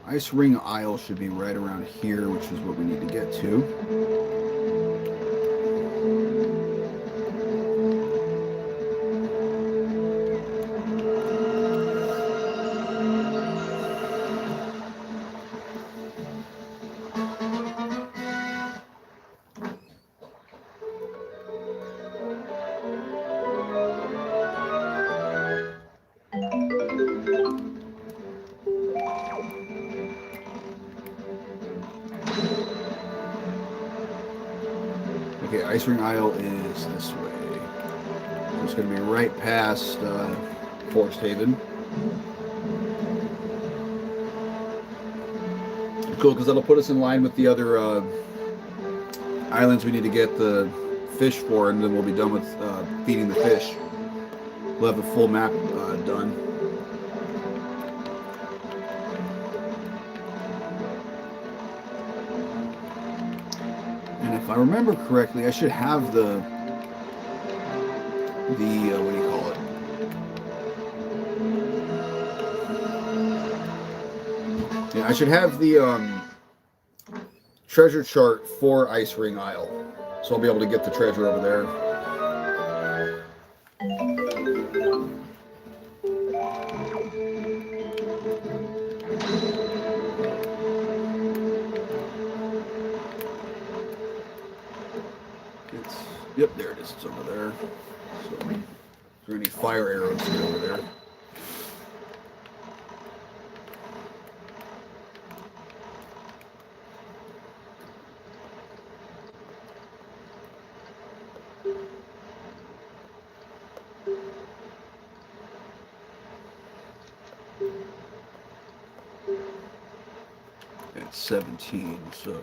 Ice Ring Isle should be right around here, which is what we need to get to. Okay, Ice Ring Isle is this way. So it's going to be right past Forest Haven. Cool, because that'll put us in line with the other islands we need to get the fish for, and then we'll be done with feeding the fish. We'll have the full map done. And if I remember correctly, I should have the what do you call it? Yeah, I should have the treasure chart for Ice Ring Isle, so I'll be able to get the treasure over there. Yep, there it is. It's over there. So, is there any fire arrows over there? It's 17, so.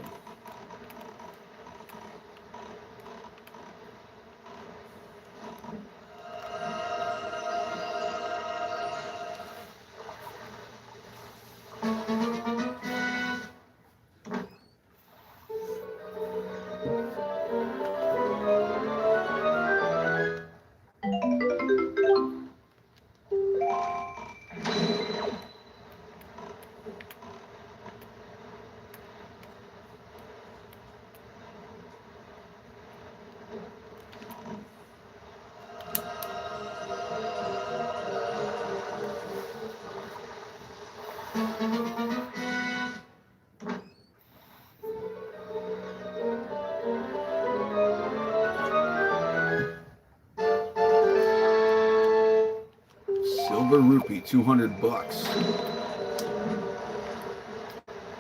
Silver rupee, $200.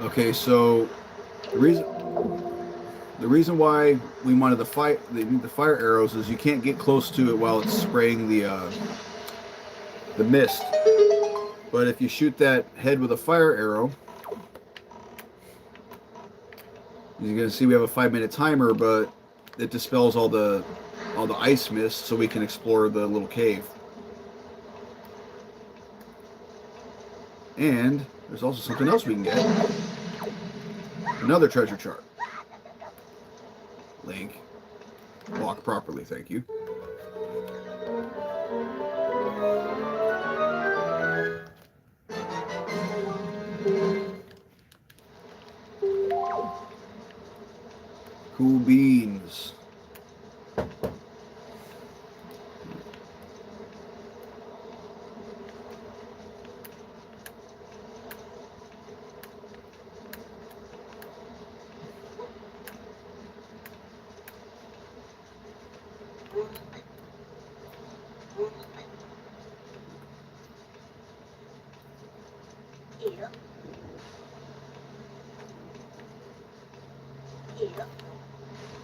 Okay, so the reason why we wanted the fire arrows is you can't get close to it while it's spraying the mist. But if you shoot that head with a fire arrow, you're gonna see we have a 5-minute timer, but it dispels all the ice mist, so we can explore the little cave. And there's also something else we can get. Another treasure chart. Link. Walk properly, thank you. Cool beans.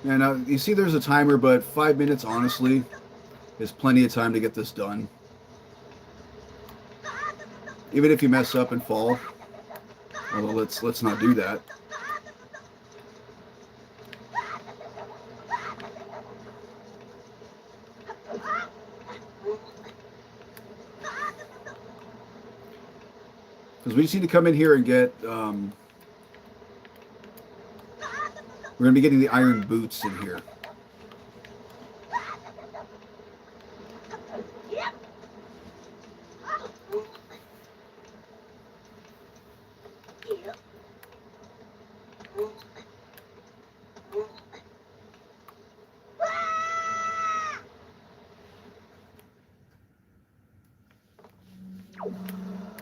And you see there's a timer, but 5 minutes, honestly, is plenty of time to get this done. Even if you mess up and fall. Although let's not do that. Because we just need to come in here and get... we're going to be getting the iron boots in here.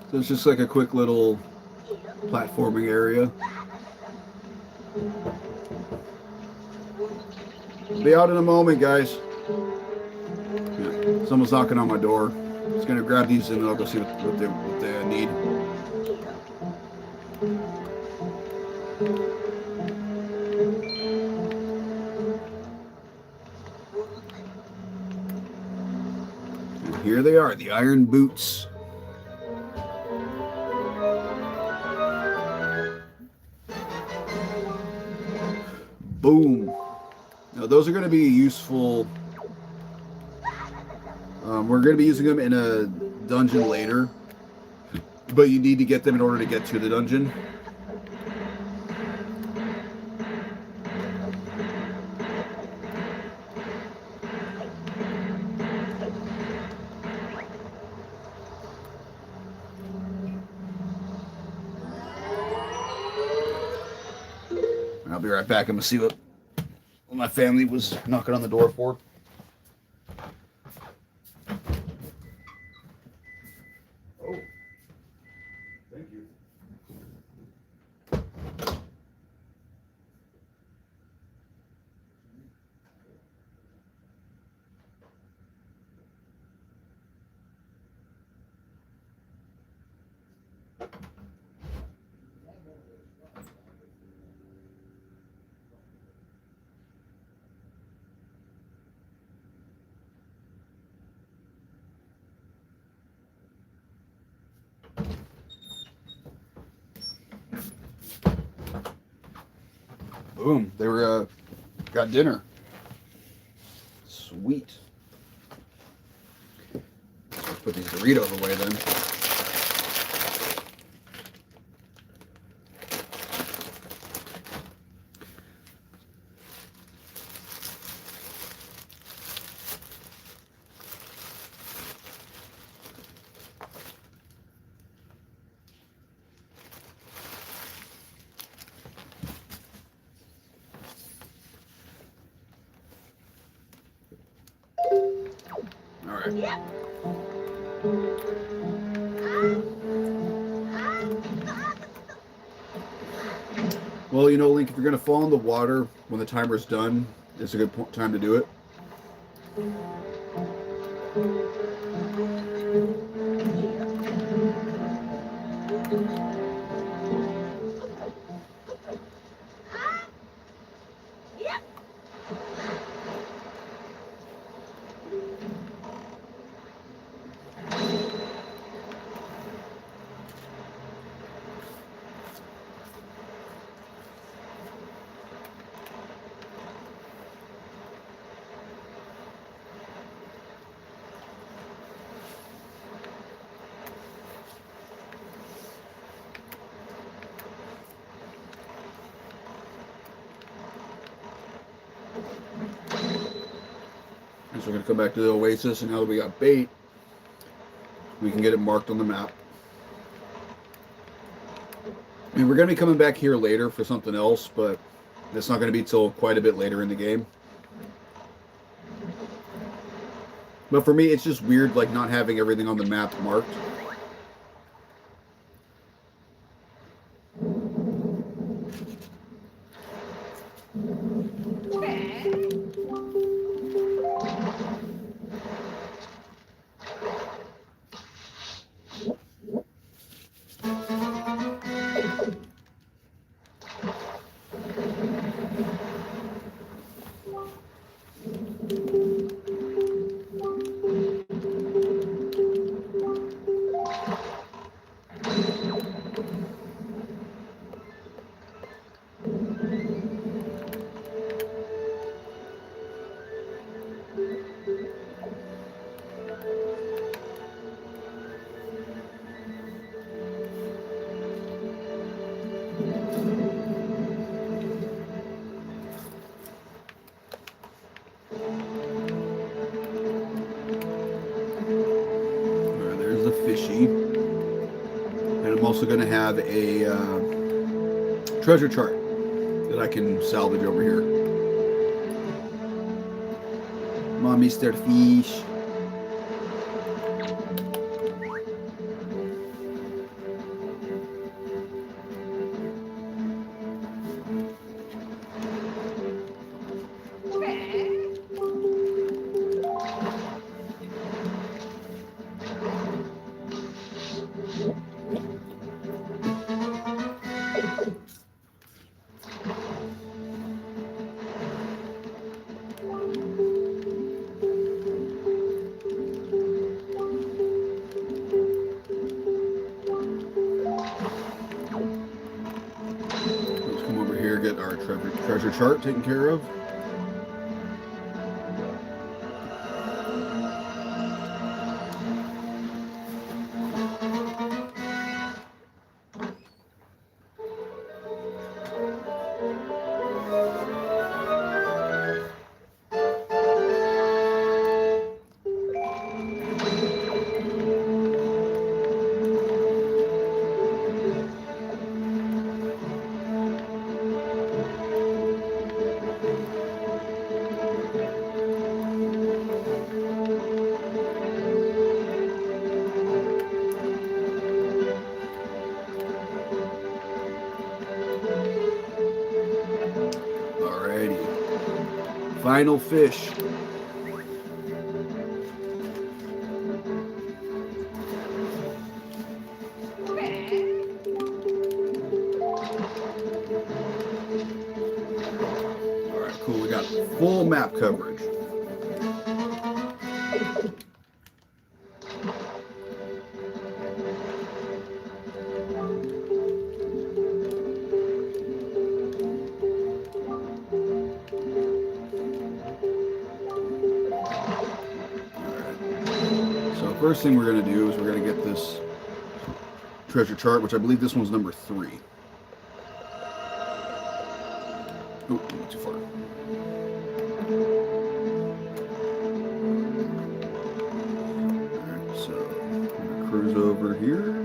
So it's just like a quick little platforming area. Be out in a moment, guys. Yeah, someone's knocking on my door. Just gonna grab these and I'll go see what they need. And here they are, the iron boots. Boom. Now those are going to be useful. We're going to be using them in a dungeon later, but you need to get them in order to get to the dungeon. I'll be right back. I'm going to see what my family was knocking on the door for. Oh, thank you. Boom. They were got dinner. Sweet. Let's put these Doritos away then. All right. Well, you know, Link, if you're going to fall in the water when the timer's done, it's a good time to do it. And so we're going to come back to the Oasis, and now that we got bait, we can get it marked on the map. And we're going to be coming back here later for something else, but it's not going to be till quite a bit later in the game. But for me, it's just weird, like, not having everything on the map marked. There's the fishy. And I'm also going to have a treasure chart that I can salvage over here. Come on, Mr. Fish. Get our treasure chart taken care of. Final fish. Alright, cool. We got full map coverage. First thing we're going to do is we're going to get this treasure chart, which I believe this one's number 3. Oh, not too far. Alright, so I'm going to cruise over here.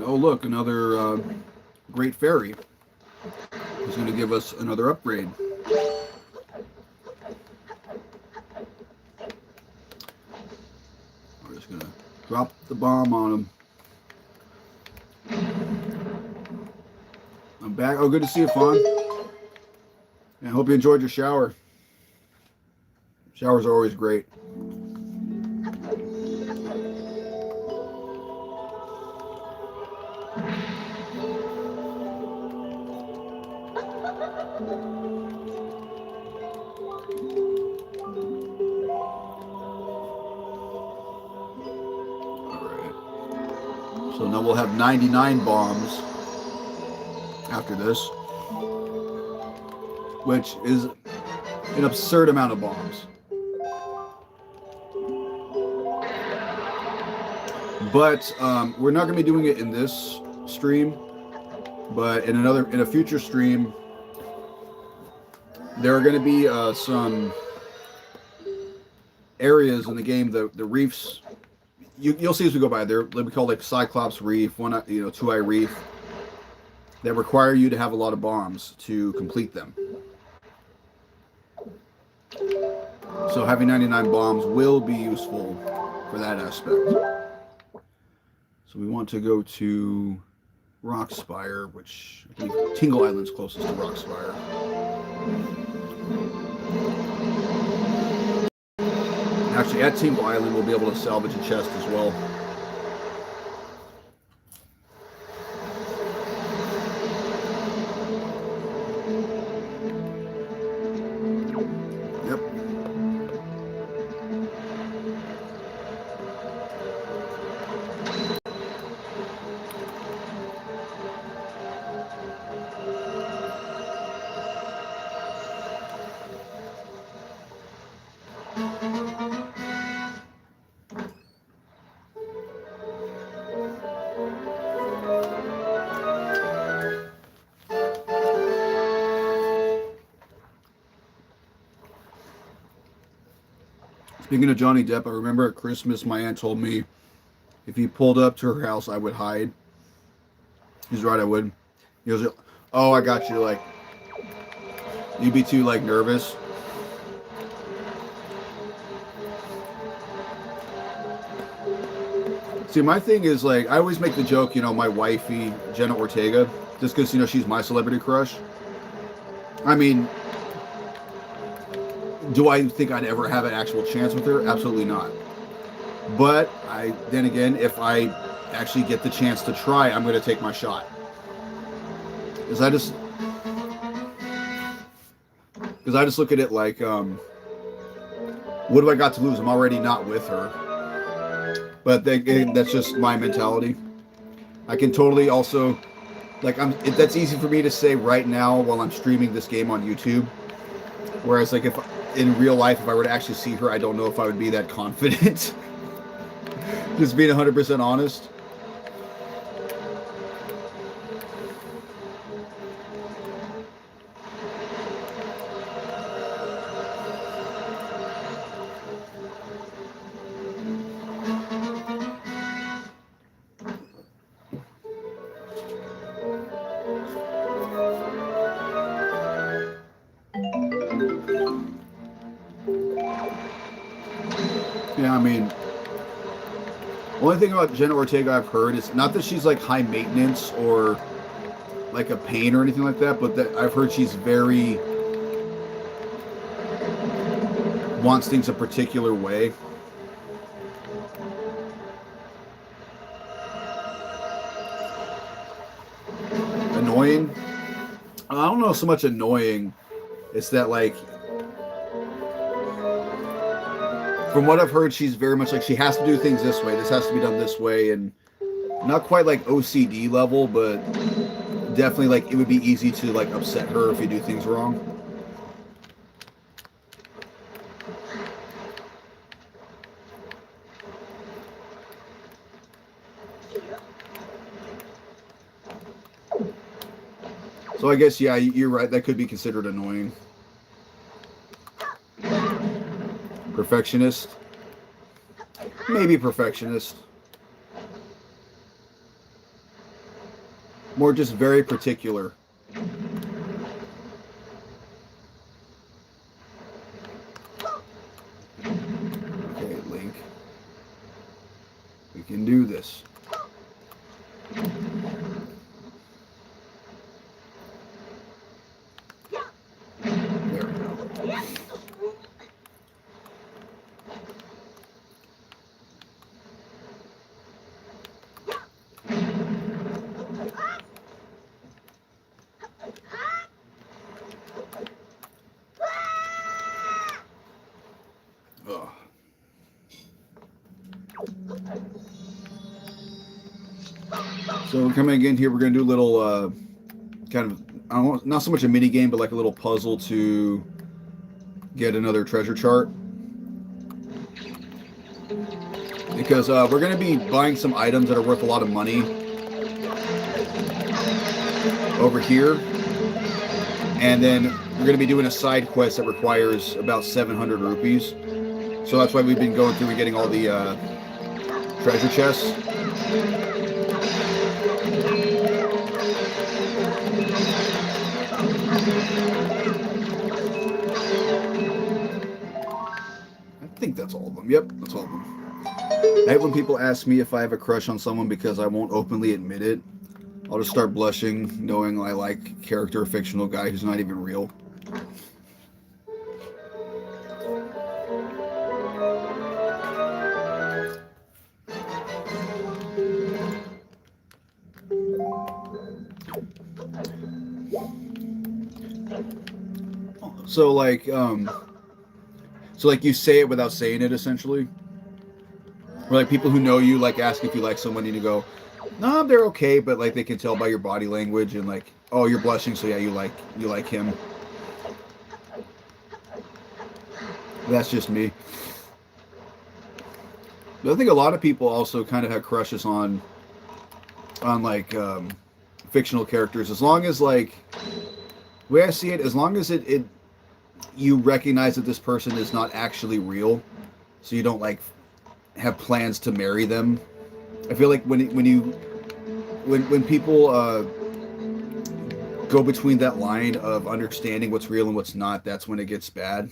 Oh, look, another Great Fairy is going to give us another upgrade. We're just going to drop the bomb on him. I'm back. Oh, good to see you, Fawn. And I hope you enjoyed your shower. Showers are always great. So now we'll have 99 bombs after this, which is an absurd amount of bombs. But we're not going to be doing it in this stream, but in a future stream, there are going to be some areas in the game, the reefs. You'll see as we go by. They'll be called like Cyclops Reef, Two Eye Reef, that require you to have a lot of bombs to complete them. So having 99 bombs will be useful for that aspect. So we want to go to Rockspire, which I believe Tingle Island's closest to Rockspire. Actually, at Tingle Island, we'll be able to salvage a chest as well. Yep. Speaking of Johnny Depp, I remember at Christmas my aunt told me if he pulled up to her house, I would hide. He's right, I would. He goes, "Oh, I got you. Like, you'd be too like nervous." See, my thing is like I always make the joke, my wifey Jenna Ortega, just because she's my celebrity crush. I mean, do I think I'd ever have an actual chance with her? Absolutely not. But then again, if I actually get the chance to try, I'm going to take my shot. Because I just look at it like, what do I got to lose? I'm already not with her. But that's just my mentality. I can totally also, that's easy for me to say right now while I'm streaming this game on YouTube. Whereas, like, if in real life, if I were to actually see her, I don't know if I would be that confident. Just being 100% honest. Yeah, I mean, only thing about Jenna Ortega I've heard is not that she's like high maintenance or like a pain or anything like that, but that I've heard she's very wants things a particular way. Annoying? I don't know so much annoying. It's that like, from what I've heard, she's very much like she has to do things this way. This has to be done this way, and not quite like OCD level, but definitely like it would be easy to like upset her if you do things wrong. So I guess, yeah, you're right. That could be considered annoying. Perfectionist? Maybe perfectionist. More just very particular. Okay, Link. We can do this. There we go. So we're coming in here. We're gonna do a little kind of, I don't know, not so much a mini game, but like a little puzzle to get another treasure chart. Because we're gonna be buying some items that are worth a lot of money over here, and then we're gonna be doing a side quest that requires about 700 rupees. So that's why we've been going through and getting all the treasure chests. I think that's all of them. Yep, that's all of them. I hate when people ask me if I have a crush on someone because I won't openly admit it. I'll just start blushing knowing I like character or fictional guy who's not even real. So like, you say it without saying it, essentially. Or like people who know you like ask if you like someone and you go, no, they're okay, but like they can tell by your body language and like, oh, you're blushing, so yeah, you like him. That's just me. But I think a lot of people also kind of have crushes on like fictional characters, as long as like the way I see it, as long as it you recognize that this person is not actually real, so you don't like have plans to marry them. I feel like when people go between that line of understanding what's real and what's not, that's when it gets bad.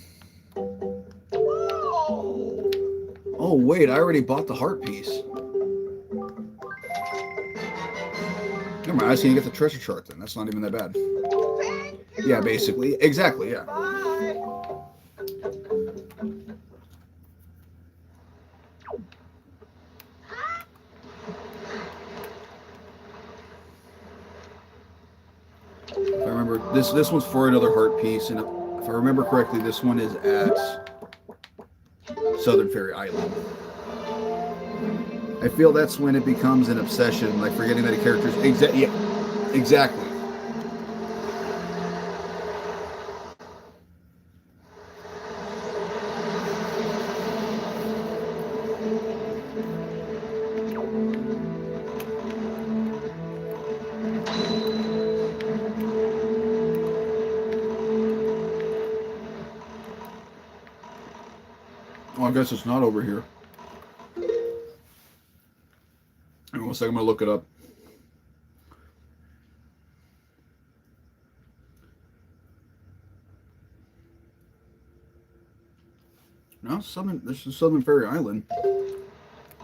Oh wait, I already bought the heart piece. Never mind, I just need to get the treasure chart then. That's not even that bad. Yeah, basically. Exactly, yeah. Bye. If I remember, this one's for another heart piece, and if I remember correctly, this one is at Southern Fairy Island. I feel that's when it becomes an obsession, like forgetting that a character's yeah, exactly. Well, I guess it's not over here. Hang on one second, I'm gonna look it up. No, this is Southern Fairy Island.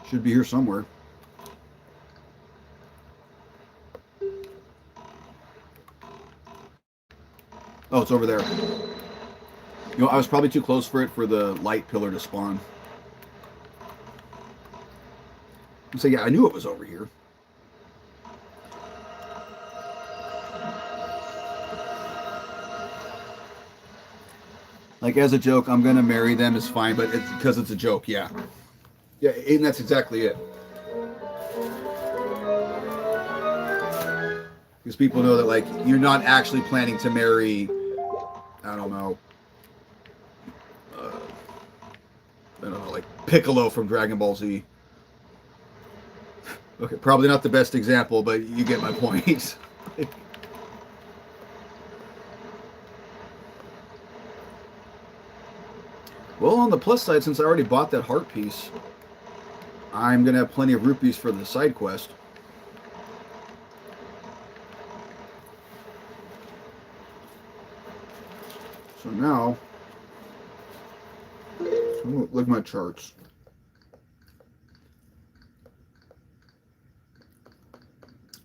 Should be here somewhere. Oh, it's over there. You know, I was probably too close for it for the light pillar to spawn. So yeah, I knew it was over here. Like as a joke, I'm gonna marry them is fine, but it's because it's a joke, yeah. Yeah, and that's exactly it. Because people know that like you're not actually planning to marry, I don't know, like Piccolo from Dragon Ball Z. Okay, probably not the best example, but you get my point. Well, on the plus side, since I already bought that heart piece, I'm going to have plenty of rupees for the side quest. So now, look at my charts.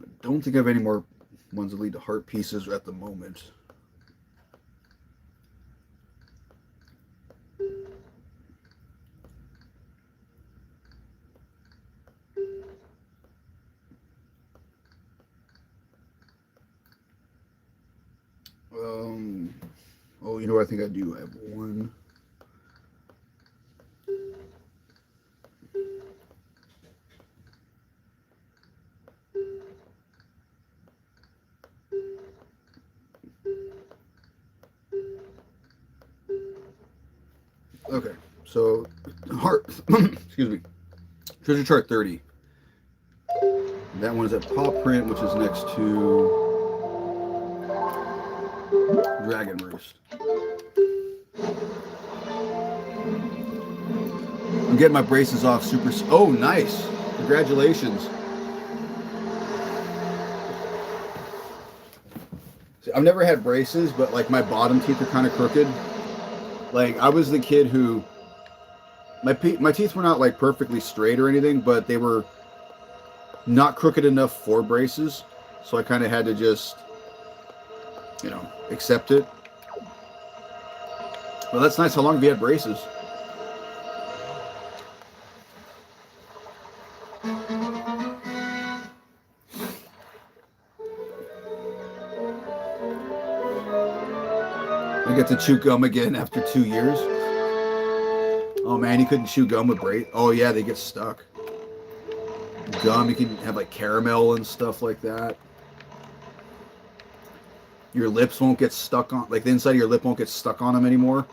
I don't think I have any more ones that lead to heart pieces at the moment. Oh, you know what? I think I do have one. So, heart, excuse me, treasure chart 30. That one is at Paw Print, which is next to Dragon Roost. I'm getting my braces off super. Oh, nice. Congratulations. See, I've never had braces, but like my bottom teeth are kind of crooked. Like I was the kid who my teeth were not like perfectly straight or anything, but they were not crooked enough for braces. So I kind of had to just, accept it. Well, that's nice. How long have you had braces? I get to chew gum again after 2 years. Oh man, you couldn't chew gum with braces. Oh yeah, they get stuck. Gum, you can have like caramel and stuff like that. Your lips won't get stuck on, like the inside of your lip won't get stuck on them anymore.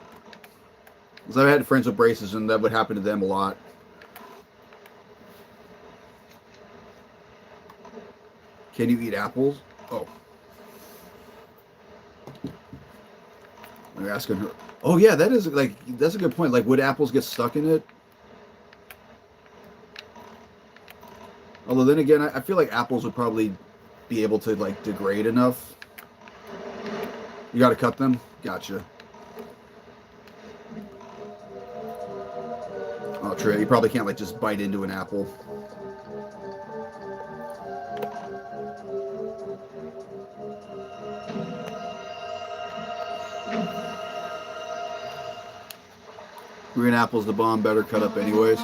Because I've had friends with braces and that would happen to them a lot. Can you eat apples? Oh. They're asking her. Oh yeah, that's a good point. Like, would apples get stuck in it? Although then again, I feel like apples would probably be able to like degrade enough. You got to cut them? Gotcha. Oh, true. You probably can't like just bite into an apple. Green apple's the bomb. Better cut up anyways.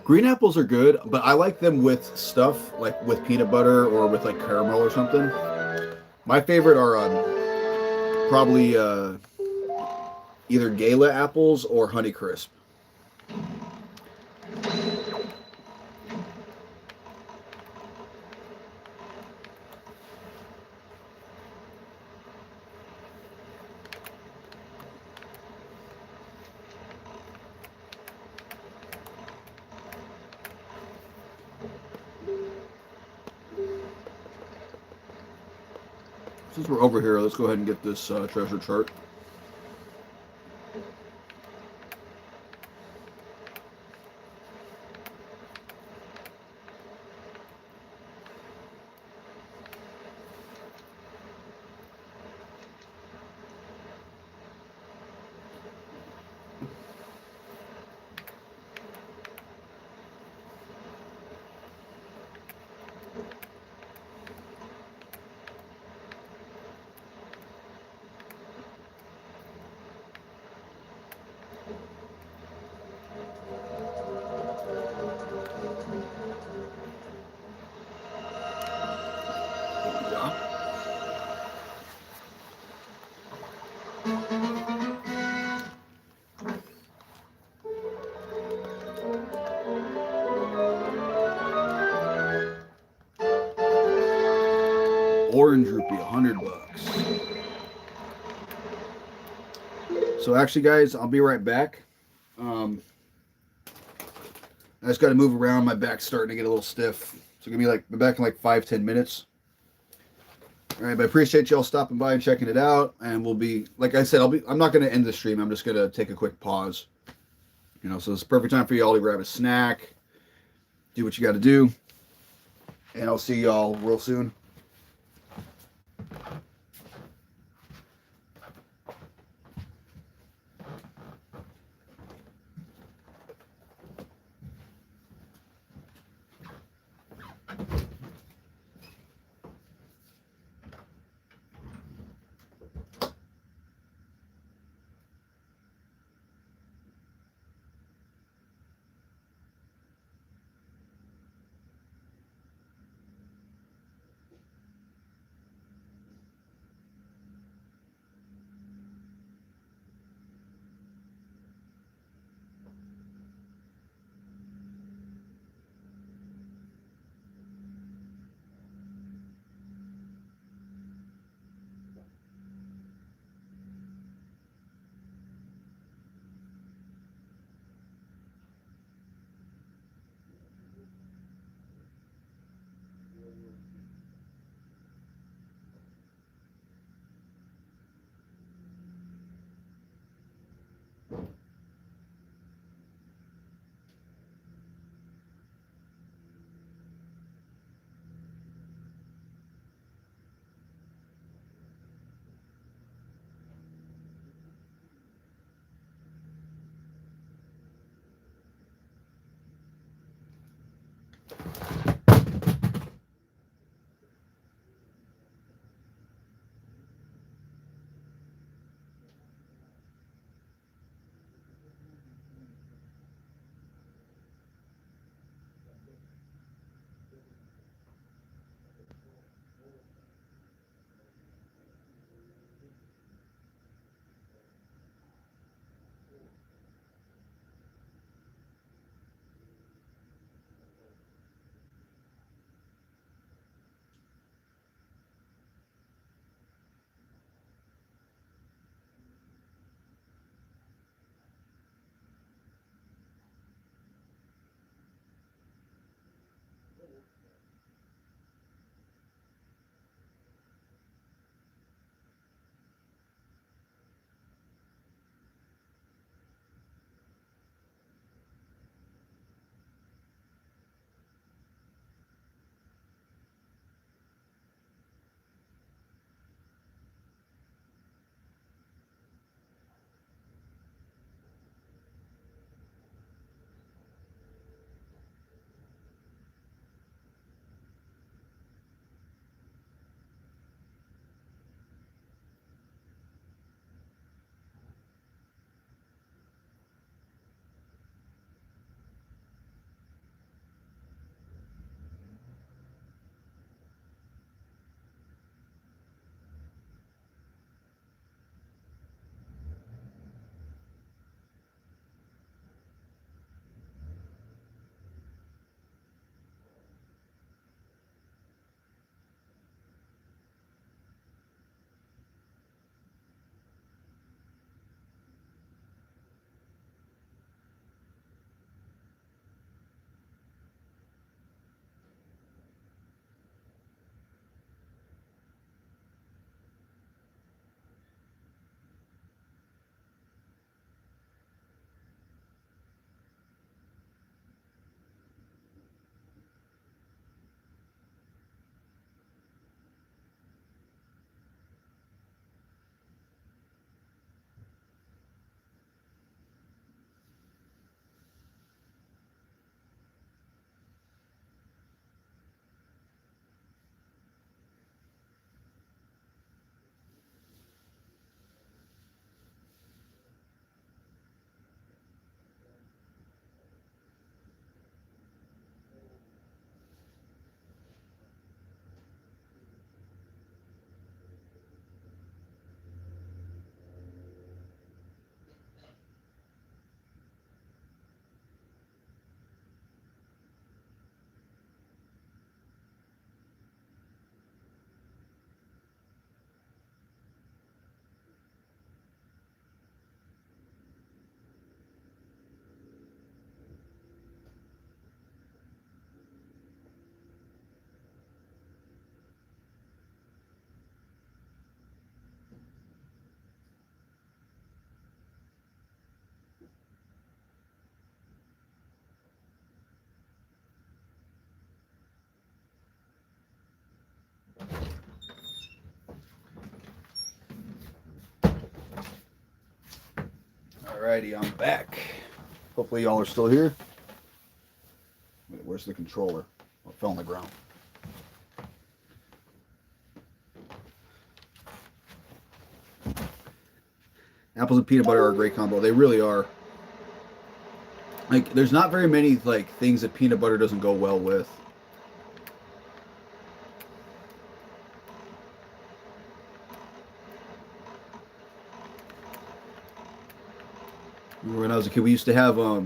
Green apples are good, but I like them with stuff, like with peanut butter or with like caramel or something. My favorite are probably either Gala apples or Honeycrisp. Since we're over here, let's go ahead and get this treasure chart. Orange rupee, $100. So actually, guys, I'll be right back. I just got to move around. My back's starting to get a little stiff. So gonna be like back in like 5-10 minutes. All right, but I appreciate y'all stopping by and checking it out. And we'll be, like I said, I'm not gonna end the stream. I'm just gonna take a quick pause. So it's a perfect time for y'all to grab a snack, do what you got to do, and I'll see y'all real soon. Alrighty, I'm back. Hopefully y'all are still here. Wait, where's the controller? Oh, it fell on the ground. Apples and peanut butter are a great combo. They really are. Like, there's not very many like things that peanut butter doesn't go well with. When I was a kid, we used to have I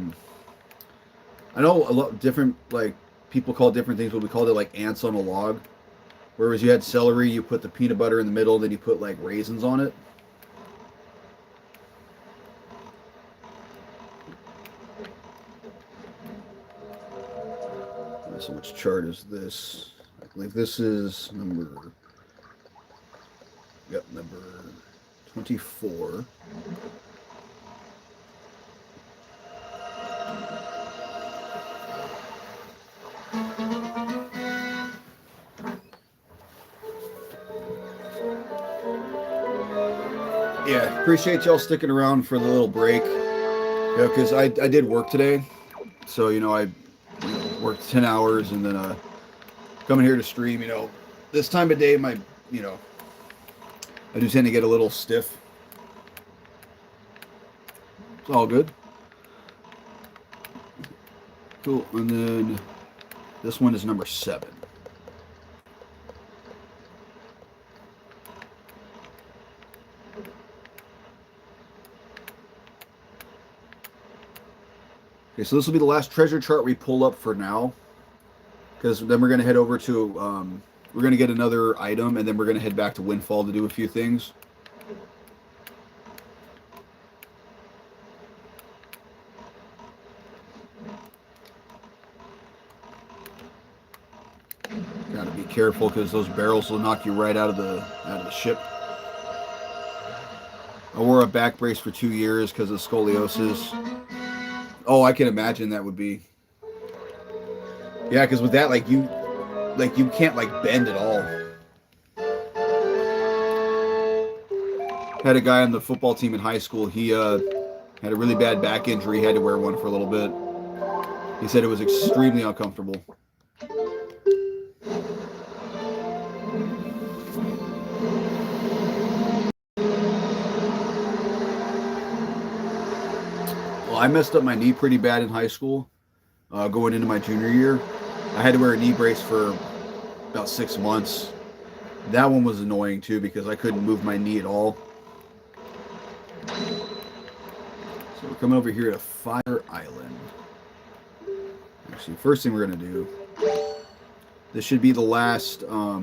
know a lot different, like, people call different things, but we called it like ants on a log. Whereas you had celery, you put the peanut butter in the middle, then you put like raisins on it. So which chart is this? I believe this is number 24. Yeah, appreciate y'all sticking around for the little break. Yeah, because I did work today, so I worked 10 hours and then coming here to stream. This time of day, I do tend to get a little stiff. It's all good. Cool, and then this one is number 7. Okay, so this will be the last treasure chart we pull up for now, because then we're going to head over to, we're going to get another item, and then we're going to head back to Windfall to do a few things. Got to be careful, because those barrels will knock you right out of the ship. I wore a back brace for 2 years because of scoliosis. Oh, I can imagine that would be. Yeah, because with that, you can't bend at all. Had a guy on the football team in high school. He had a really bad back injury. He had to wear one for a little bit. He said it was extremely uncomfortable. I messed up my knee pretty bad in high school, going into my junior year. I had to wear a knee brace for about 6 months. That one was annoying too because I couldn't move my knee at all. So we're coming over here to Fire Island. Actually, first thing we're going to do, this should be the last, we're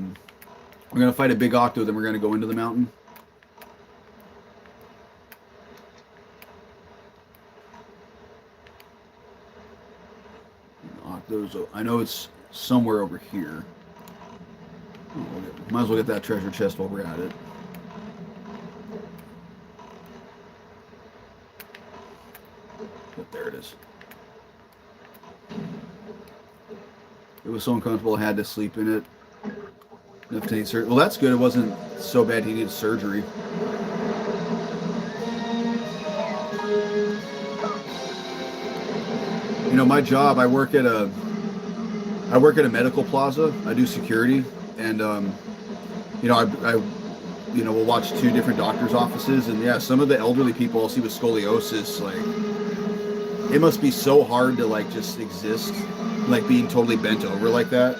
going to fight a big octo, then we're going to go into the mountain. I know it's somewhere over here. Might as well get that treasure chest while we're at it. But there it is. It was so uncomfortable I had to sleep in it. Well, that's good. It wasn't so bad he needed surgery. My job, I work at a medical plaza. I do security, and we'll watch 2 different doctors' offices, and yeah, some of the elderly people I'll see with scoliosis, it must be so hard to just exist, being totally bent over like that.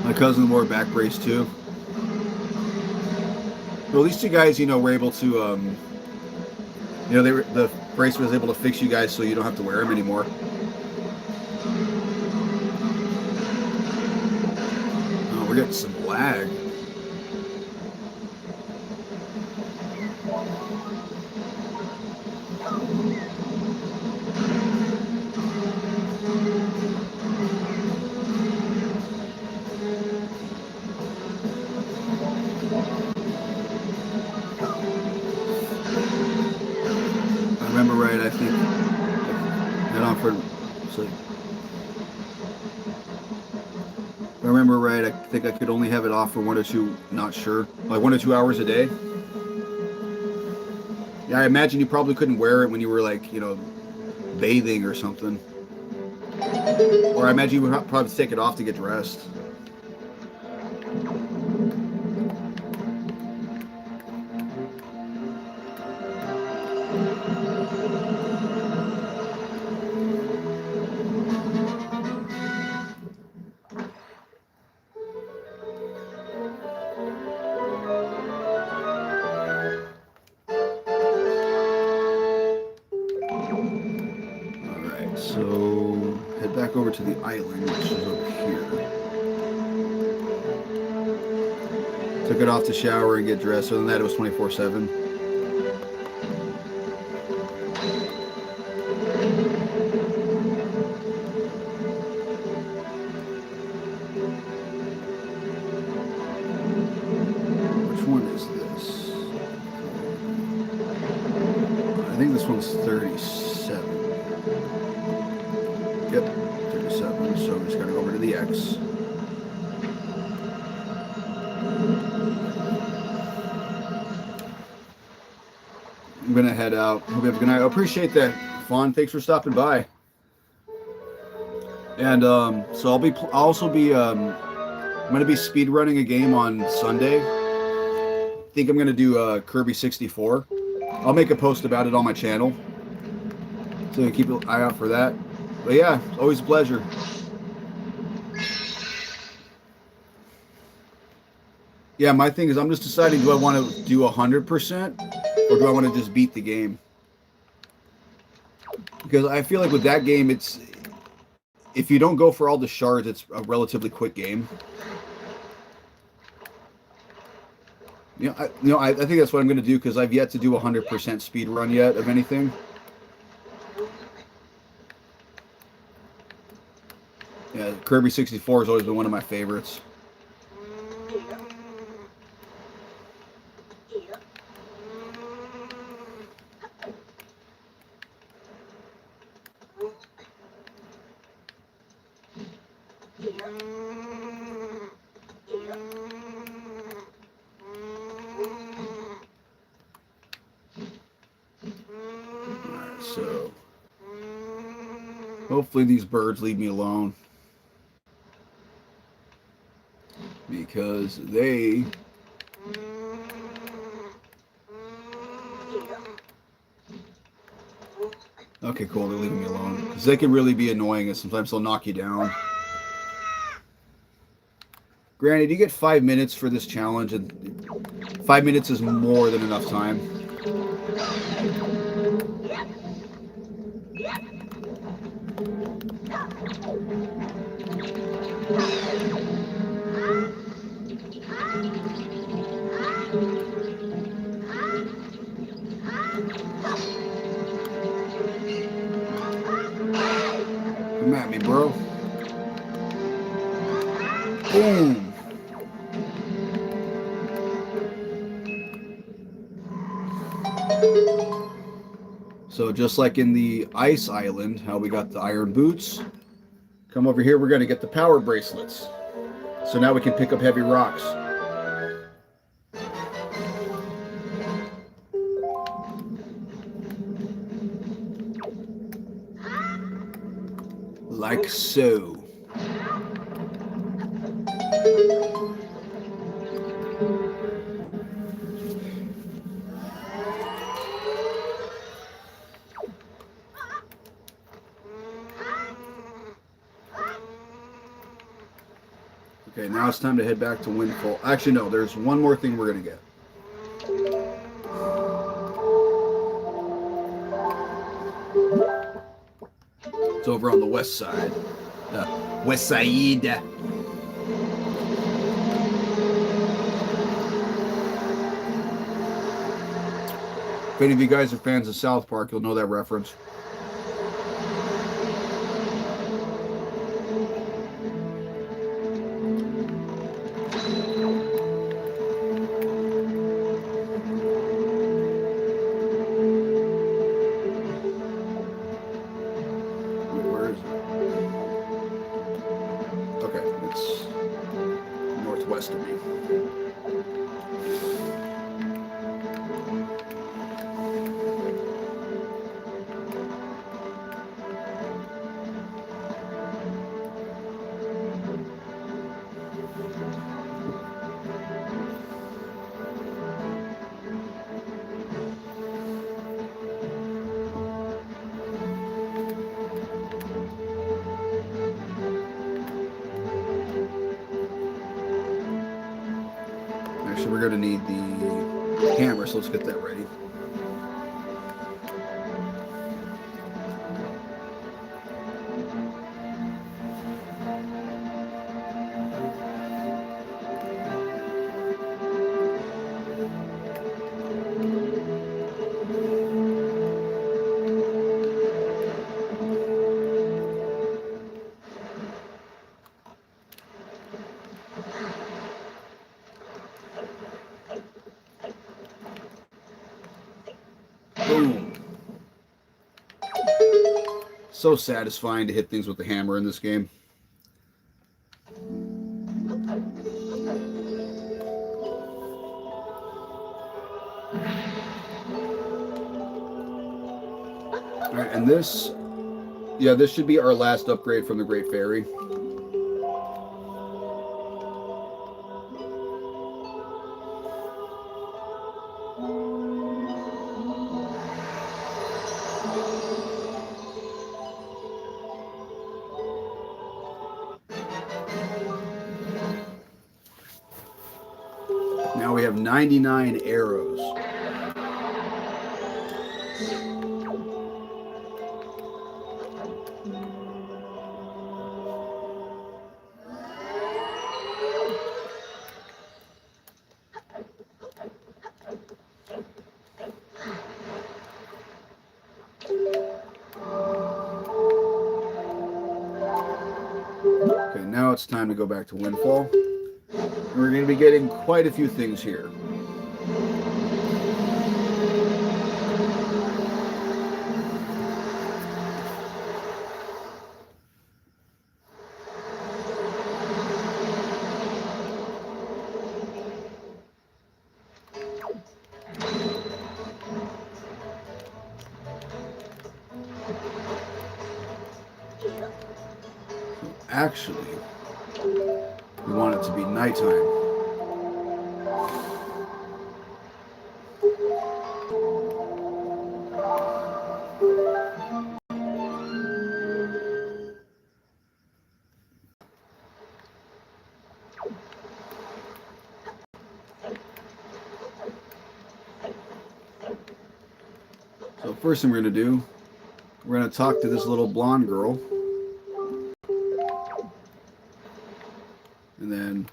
My cousin wore a back brace too. Well, these 2 guys, were able to, the brace was able to fix you guys so you don't have to wear them anymore. Oh, we're getting some lag. I think head on for sleep. I remember right, I think I could only have it off for 1 or 2, not sure, like 1 or 2 hours a day. Yeah, I imagine you probably couldn't wear it when you were like, bathing or something. Or I imagine you would probably take it off to get dressed. Alright, so head back over to the island, which is over here. Took it off to shower and get dressed. Other than that, it was 24/7. Which one is this? I think this one's 37. Yep, 37. So we just gotta go over to the X. I'm gonna head out. Hope you have a good night. I appreciate that, Fawn. Thanks for stopping by. And so I'm gonna be speed running a game on Sunday. I think I'm gonna do Kirby 64. I'll make a post about it on my channel, so you can keep an eye out for that. But yeah, always a pleasure. Yeah, my thing is I'm just deciding, do I want to do 100% or do I want to just beat the game? Because I feel like with that game, if you don't go for all the shards, it's a relatively quick game. I think that's what I'm going to do because I've yet to do 100% speed run yet of anything. Yeah, Kirby 64 has always been one of my favorites. So, hopefully these birds leave me alone. Because they... Okay, cool, they're leaving me alone. Because they can really be annoying, and sometimes they'll knock you down. Granted, you get 5 minutes for this challenge, and 5 minutes is more than enough time. Come at me, bro. Boom. So just like in the Ice Island, how we got the iron boots, come over here, we're going to get the power bracelets. So now we can pick up heavy rocks. Like so. Okay, now it's time to head back to Windfall. Actually, no, there's one more thing we're going to get. It's over on the west side. West side. If any of you guys are fans of South Park, you'll know that reference. best of me. Actually, we're going to need the hammer, so let's get that ready. Boom. So satisfying to hit things with the hammer in this game. Alright, and this, yeah, this should be our last upgrade from the Great Fairy. Now we have 99 arrows. Okay, now it's time to go back to Windfall. We're going to be getting quite a few things here. Actually, we want it to be nighttime. So first thing we're going to do, we're going to talk to this little blonde girl. And then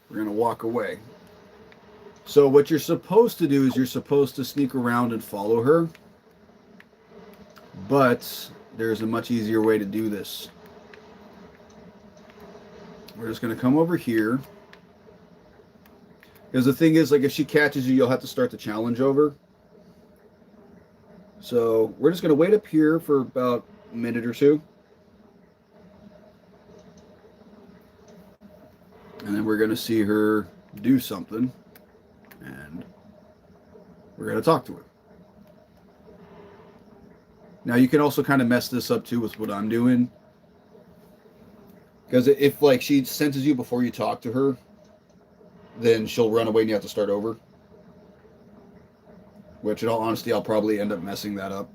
we're going to walk away. So what you're supposed to do is you're supposed to sneak around and follow her. But there's a much easier way to do this. We're just going to come over here. Because the thing is, like, if she catches you, you'll have to start the challenge over. So we're just going to wait up here for about a minute or two. And then we're going to see her do something. And we're going to talk to her. Now you can also kind of mess this up too with what I'm doing. Because if like she senses you before you talk to her, then she'll run away and you have to start over. Which in all honesty, I'll probably end up messing that up.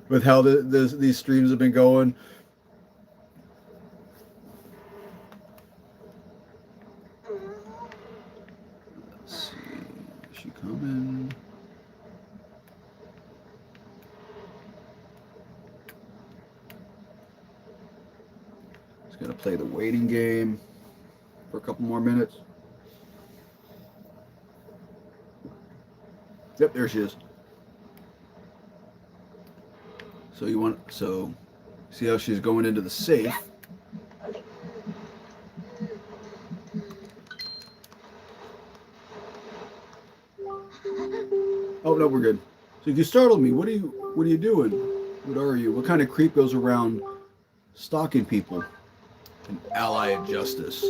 With how these streams have been going. Let's see. Is she coming? Just gonna play the waiting game for a couple more minutes. Yep, there she is. So see how she's going into the safe. Oh no, we're good. So you startled me. What are you doing? What are you? What kind of creep goes around stalking people? An ally of justice.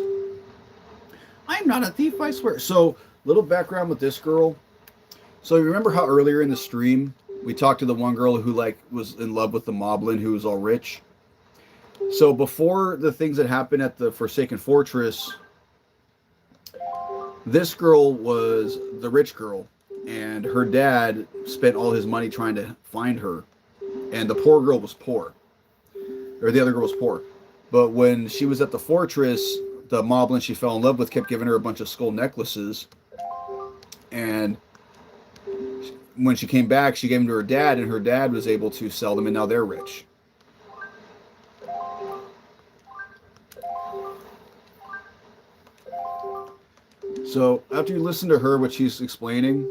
I'm not a thief, I swear. So, little background with this girl. So, you remember how earlier in the stream we talked to the one girl who like was in love with the Moblin who was all rich? So, before the things that happened at the Forsaken Fortress, this girl was the rich girl, and her dad spent all his money trying to find her, and the poor girl was poor, or the other girl was poor. But when she was at the fortress, the Moblin she fell in love with kept giving her a bunch of skull necklaces, and when she came back, she gave them to her dad, and her dad was able to sell them, and now they're rich. So after you listen to her, what she's explaining,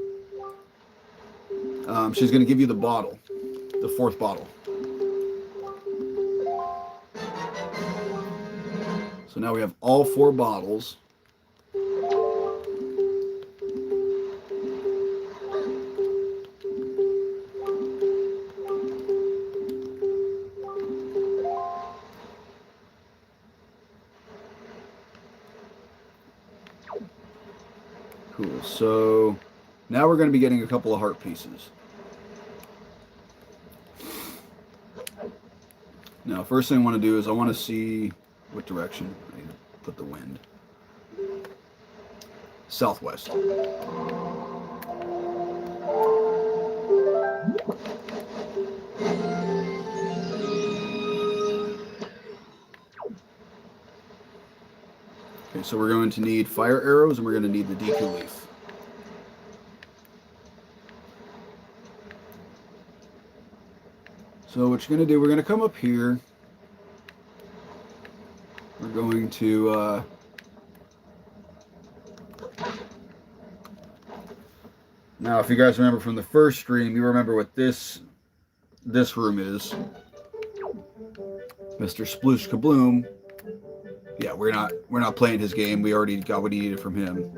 she's going to give you the bottle, the fourth bottle. So now we have all four bottles. Cool. So now we're going to be getting a couple of heart pieces. Now, first thing I want to do is I want to see what direction I need to put the wind. Southwest. Okay, so we're going to need fire arrows and we're going to need the Deku leaf. So what you're going to do, we're going to come up here. We're going to now, if you guys remember from the first stream, you remember what this room is. Mr. Sploosh Kabloom. Yeah, we're not playing his game. We already got what he needed from him.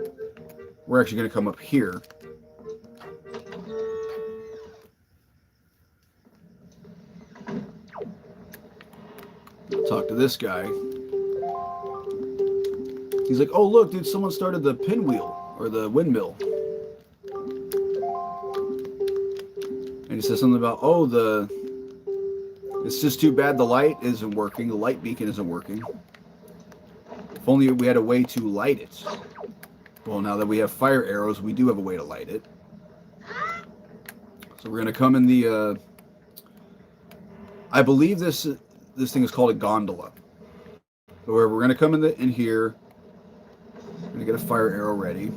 We're actually going to come up here. Talk to this guy. He's like, oh look, dude, someone started the pinwheel or the windmill. And he says something about, oh, it's just too bad the light isn't working. The light beacon isn't working. If only we had a way to light it. Well, now that we have fire arrows, we do have a way to light it. So we're going to come in the, I believe this thing is called a gondola. So we're going to come in here. We're going to get a fire arrow ready.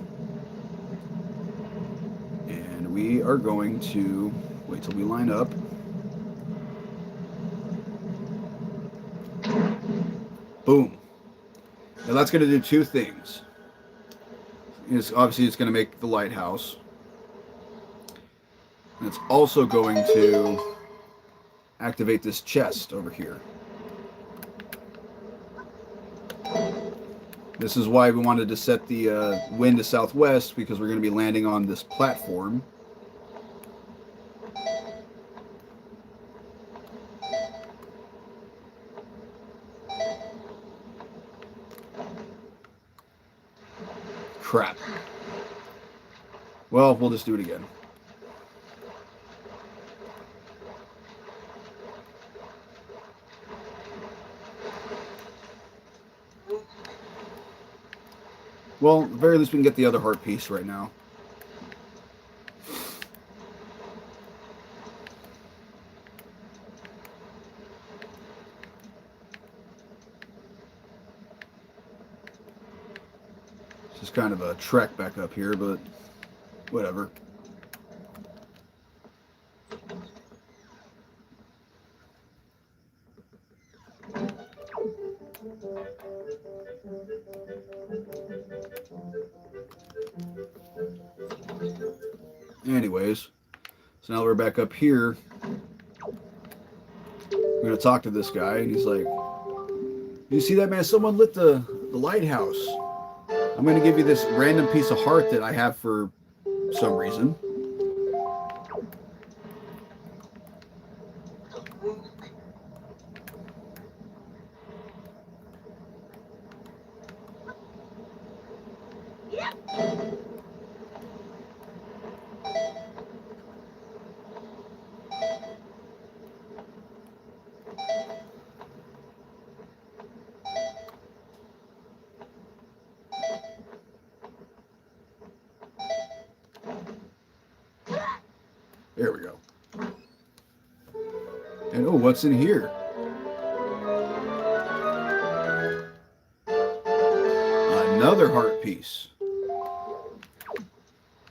And we are going to wait till we line up. Boom. Now that's going to do two things. Obviously, it's going to make the lighthouse. And it's also going to activate this chest over here. This is why we wanted to set the wind to southwest, because we're going to be landing on this platform. Crap. Well, we'll just do it again. Well, at the very least we can get the other heart piece right now. It's just kind of a trek back up here, but whatever. Anyways, so now we're back up here. We're going to talk to this guy, and he's like, you see that, man? Someone lit the lighthouse. I'm going to give you this random piece of heart that I have for some reason. There we go. And oh, what's in here? Another heart piece.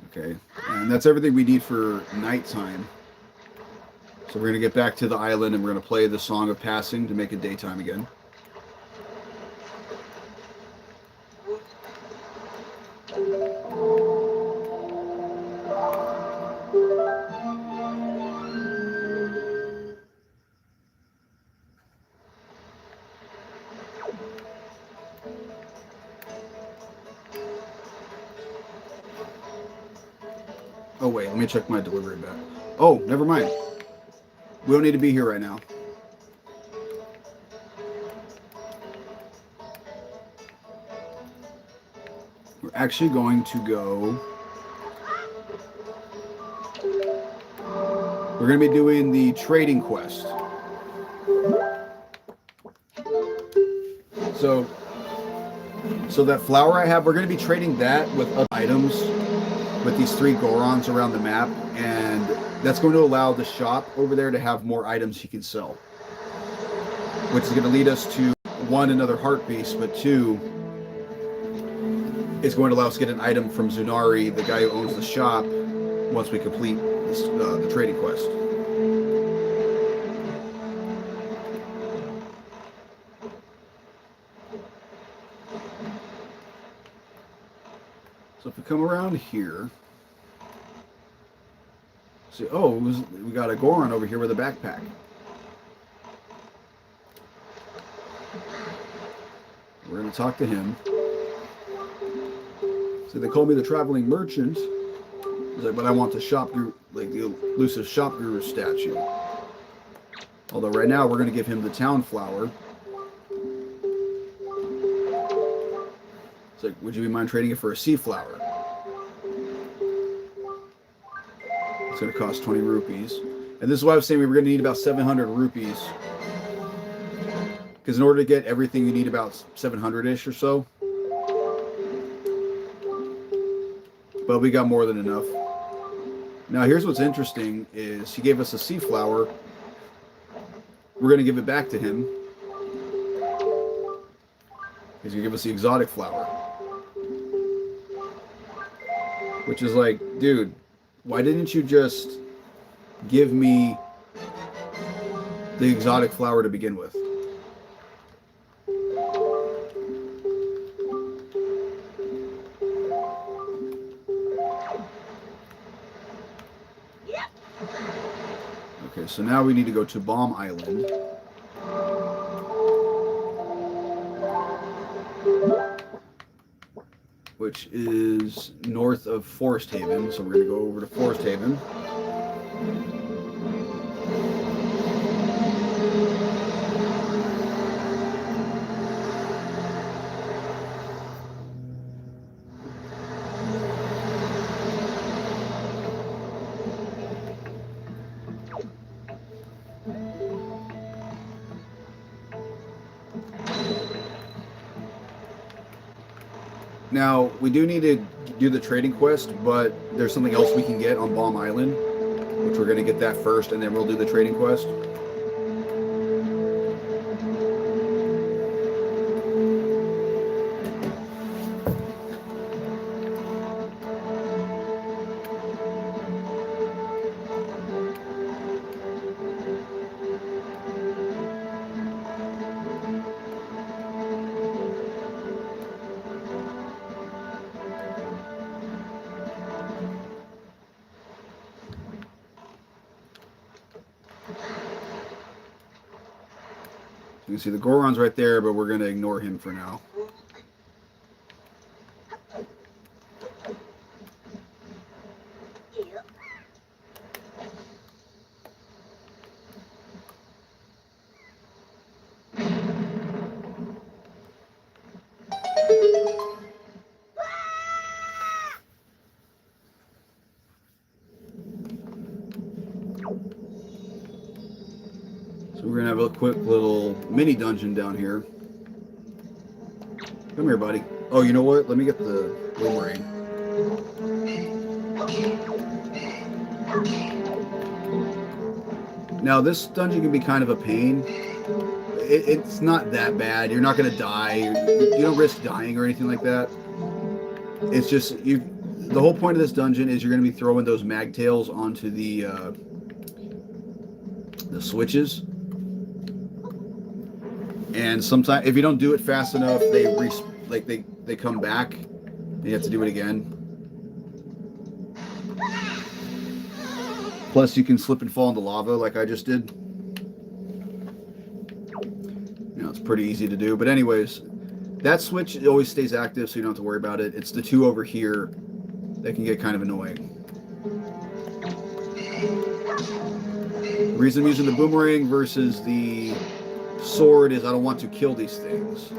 Okay, and that's everything we need for nighttime. So we're going to get back to the island and we're going to play the Song of Passing to make it daytime again. Oh wait, let me check my delivery back. Oh, never mind. We don't need to be here right now. We're actually going to go... We're going to be doing the trading quest. So that flower I have, we're going to be trading that with other items, with these 3 Gorons around the map, and that's going to allow the shop over there to have more items he can sell. Which is going to lead us to, 1, another heart piece, but 2, it's going to allow us to get an item from Zunari, the guy who owns the shop, once we complete this, the trading quest. So if we come around here, see, oh, we got a Goron over here with a backpack. We're going to talk to him. So they call me the traveling merchant. He's like, but I want the shop guru, like the elusive shop guru statue. Although right now we're going to give him the town flower. It's like, would you be mind trading it for a sea flower? It's going to cost 20 rupees. And this is why I was saying we were going to need about 700 rupees. Because in order to get everything, you need about 700-ish or so. But we got more than enough. Now here's what's interesting is he gave us a sea flower. We're going to give it back to him. He's going to give us the exotic flower. Which is like, dude, why didn't you just give me the exotic flower to begin with? Okay, so now we need to go to Bomb Island. Which is north of Forest Haven. So we're going to go over to Forest Haven. Now, we do need to do the trading quest, but there's something else we can get on Bomb Island, which we're going to get that first, and then we'll do the trading quest. You can see the Goron's right there, but we're going to ignore him for now. So we're going to have a quick little mini dungeon down here. Come here, buddy. Oh, you know what? Let me get the boomerang. Now, this dungeon can be kind of a pain. It's not that bad. You're not going to die. You don't risk dying or anything like that. It's just the whole point of this dungeon is you're going to be throwing those magtails onto the switches. And sometimes, if you don't do it fast enough, they come back, and you have to do it again. Plus, you can slip and fall into lava, like I just did. You know, it's pretty easy to do. But anyways, that switch always stays active, so you don't have to worry about it. It's the two over here that can get kind of annoying. The reason I'm using the boomerang versus the sword is I don't want to kill these things.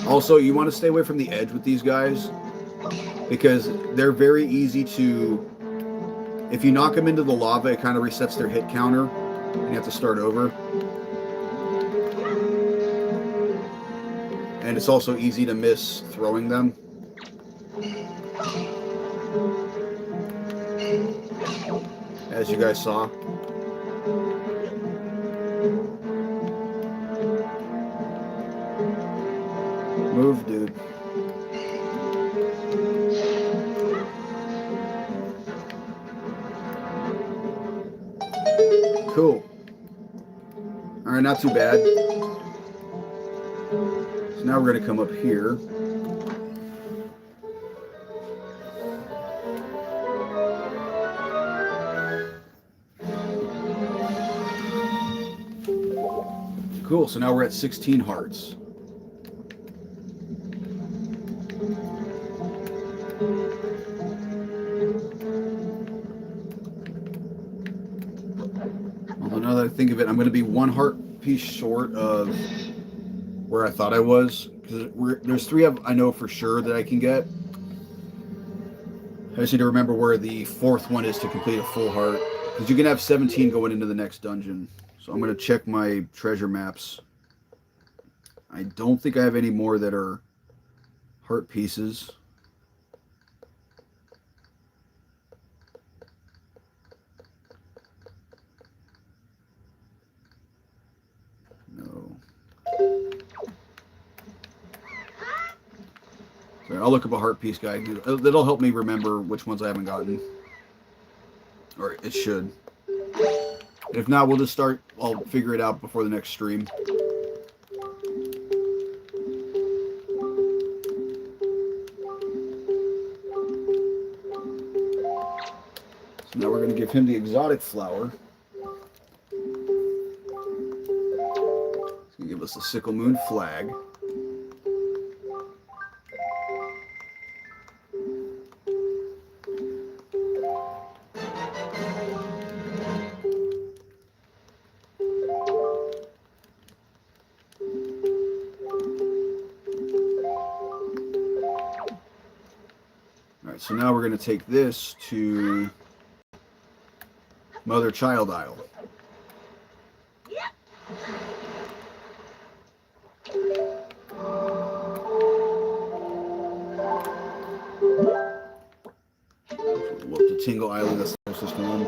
Also, you want to stay away from the edge with these guys because they're very easy to... If you knock them into the lava, it kind of resets their hit counter and you have to start over. And it's also easy to miss throwing them. As you guys saw. Move, dude. Cool. Alright, not too bad. So now we're going to come up here. Cool, so now we're at 16 hearts. Although now that I think of it, I'm going to be one heart piece short of where I thought I was. Because there's 3 I know for sure that I can get. I just need to remember where the 4th one is to complete a full heart. Because you can have 17 going into the next dungeon. So I'm going to check my treasure maps. I don't think I have any more that are heart pieces. No. So I'll look up a heart piece guide. That'll help me remember which ones I haven't gotten. Or it should. If not, we'll just start. I'll figure it out before the next stream. So now we're going to give him the exotic flower. He's going to give us the Sickle Moon flag. So now we're going to take this to Mother-Child Isle. Look to Tingle Island, that's the closest one.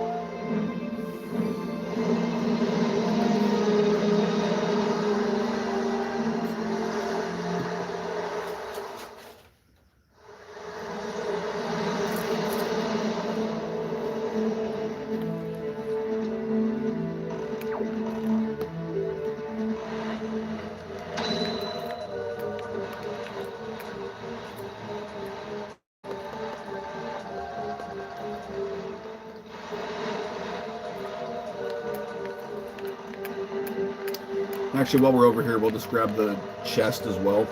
Actually, while we're over here, we'll just grab the chest as well.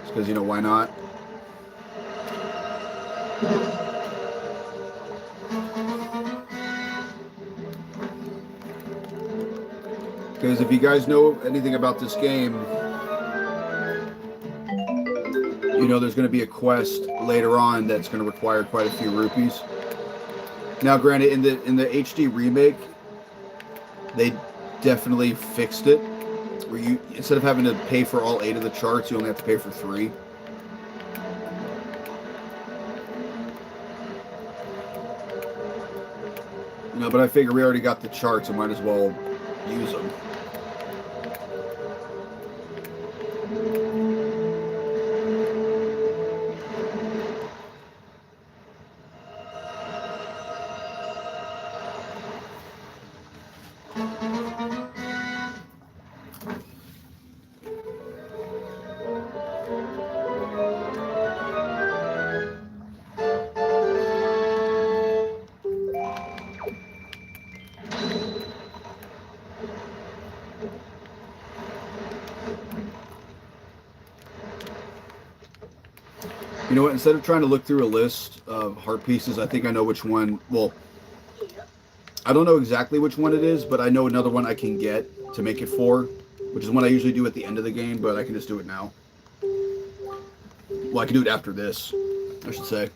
Just because, you know, why not? Because if you guys know anything about this game, you know there's going to be a quest later on that's going to require quite a few rupees. Now, granted, in the HD remake, they definitely fixed it, where you, instead of having to pay for all 8 of the charts, you only have to pay for 3. No, but I figure we already got the charts, I might as well use them. You know what? Instead of trying to look through a list of heart pieces, I think I know which one. Well, I don't know exactly which one it is, but I know another one I can get to make it 4, which is one I usually do at the end of the game, but I can just do it now. Well, I can do it after this, I should say.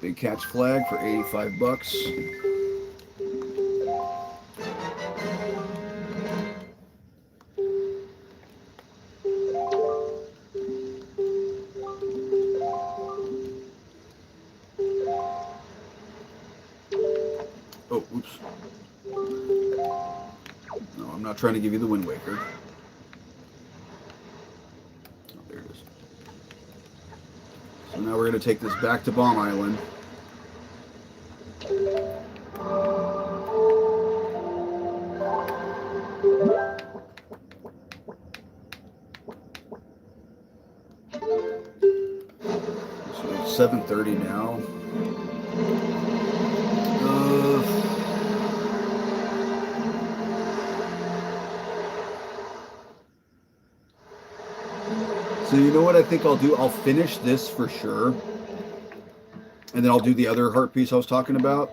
Big Cat's flag for 85 bucks. Oh, oops. No, I'm not trying to give you the Wind Waker. Oh, there it is. So now we're going to take this back to Bomb Island. So it's 7:30 now. So you know what I think I'll do? I'll finish this for sure. And then I'll do the other heart piece I was talking about.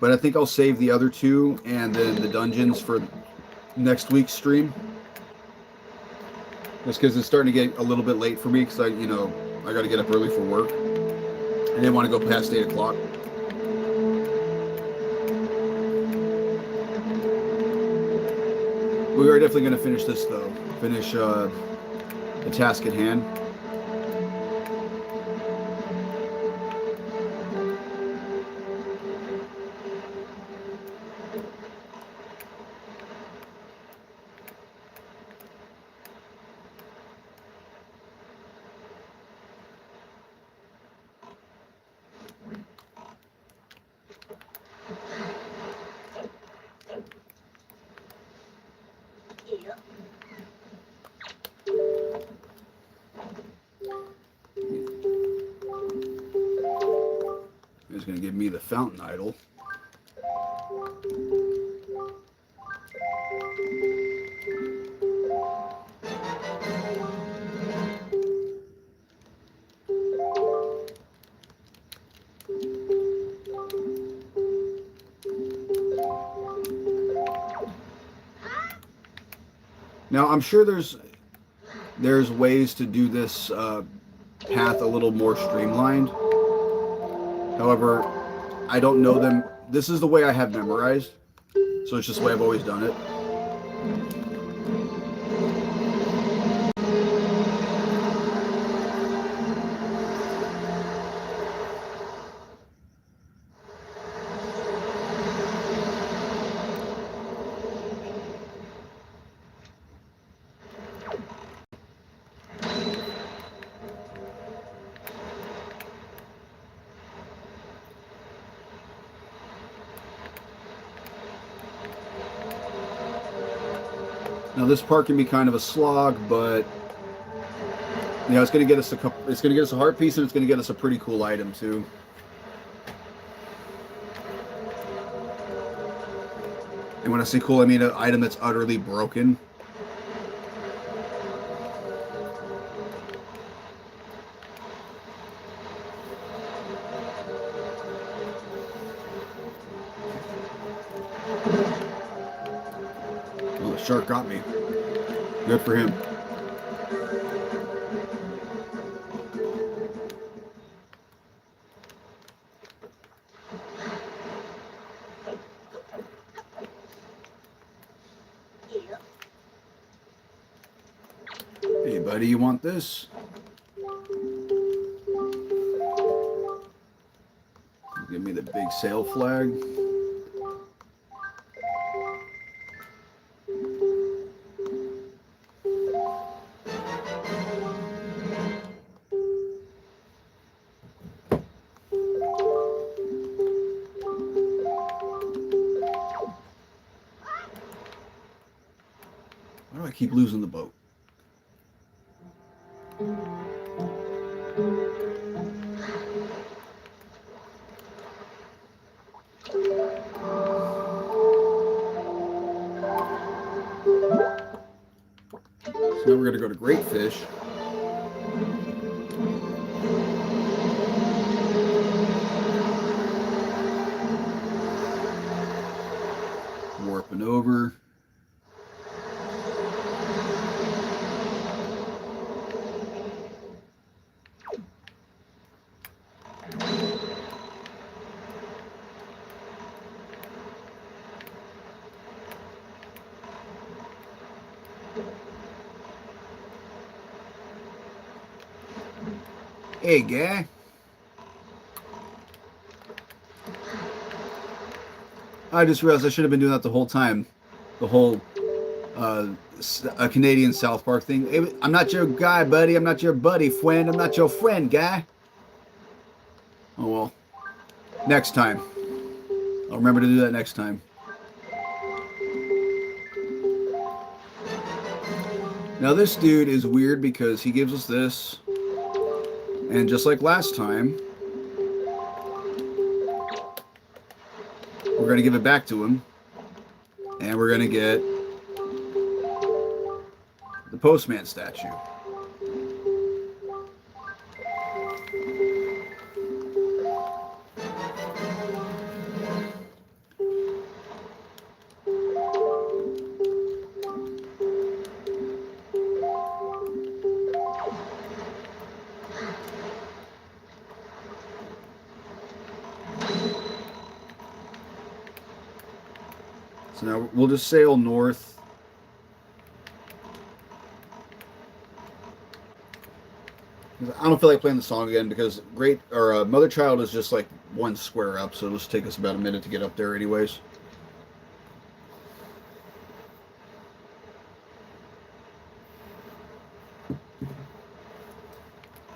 But I think I'll save the other 2 and then the dungeons for next week's stream. Just because it's starting to get a little bit late for me because I got to get up early for work. I didn't want to go past 8 o'clock. We are definitely going to finish this though. Finish the task at hand. He's going to give me the fountain idol. Now, I'm sure there's ways to do this path a little more streamlined. However, I don't know them. This is the way I have memorized, so it's just the way I've always done it. Now this part can be kind of a slog, but it's going to get us it's going to get us a heart piece, and it's going to get us a pretty cool item too. And when I say cool, I mean an item that's utterly broken. Oh, the shark got me. Good for him. Yeah. Buddy, you want this? Give me the big sail flag. Why do I keep losing the boat? So now we're going to go to Great Fish. Warping over. Hey, guy. I just realized I should have been doing that the whole time. The whole Canadian South Park thing. Hey, I'm not your guy, buddy. I'm not your buddy, friend. I'm not your friend, guy. Oh, well. Next time. I'll remember to do that next time. Now, this dude is weird because he gives us this. And just like last time, we're going to give it back to him. And we're going to get the postman statue. So now we'll just sail north. I don't feel like playing the song again because Mother Child is just like one square up, so it'll just take us about a minute to get up there anyways.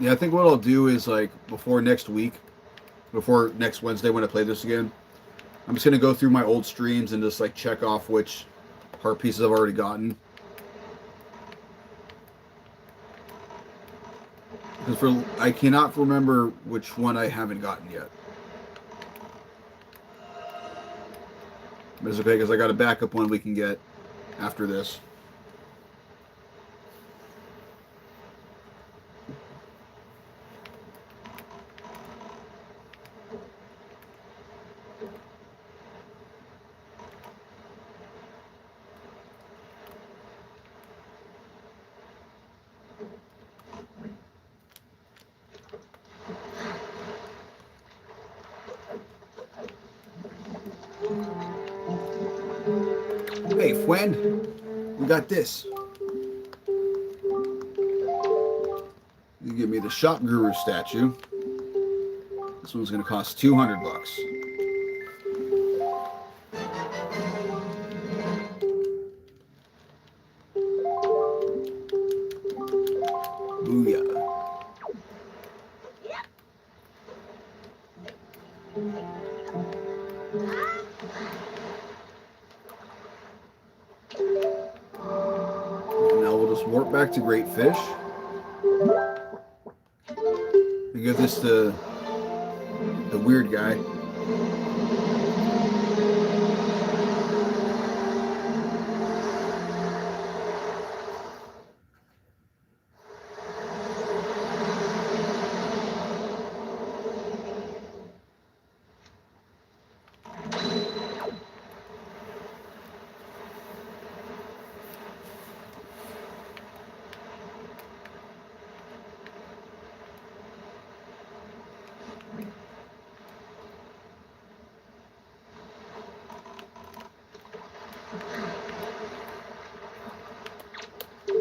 Yeah, I think what I'll do is like before next Wednesday when I play this again, I'm just going to go through my old streams and just like check off which heart pieces I've already gotten. Because I cannot remember which one I haven't gotten yet. But it's okay because I got a backup one we can get after this. Hey, friend, we got this. You give me the Shop Guru statue. This one's going to cost $200. Booyah. Now we'll just warp back to Great Fish. We give this to the weird guy.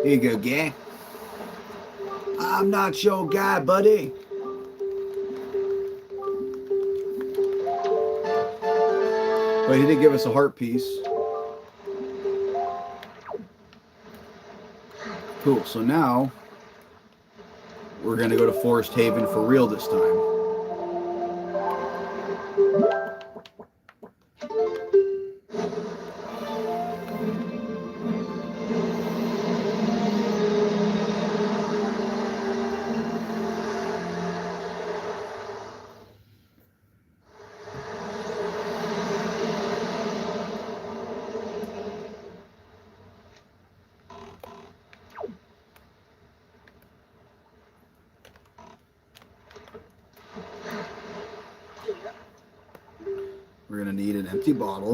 Here you go, guy. I'm not your guy, buddy. But he did give us a heart piece. Cool. So now we're going to go to Forest Haven for real this time. We're going to need an empty bottle.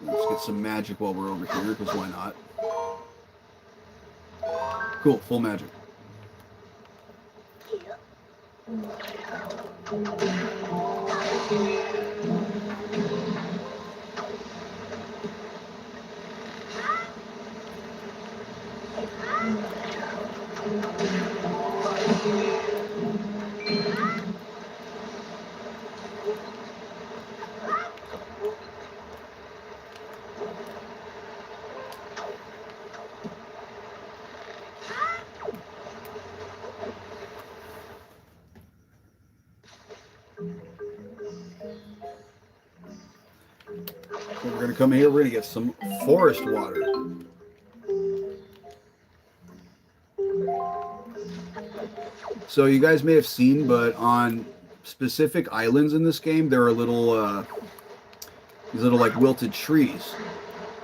Let's get some magic while we're over here, because why not? Cool, full magic. So we're going to come here, we're going to get some forest water. So you guys may have seen, but on specific islands in this game, there are these little like wilted trees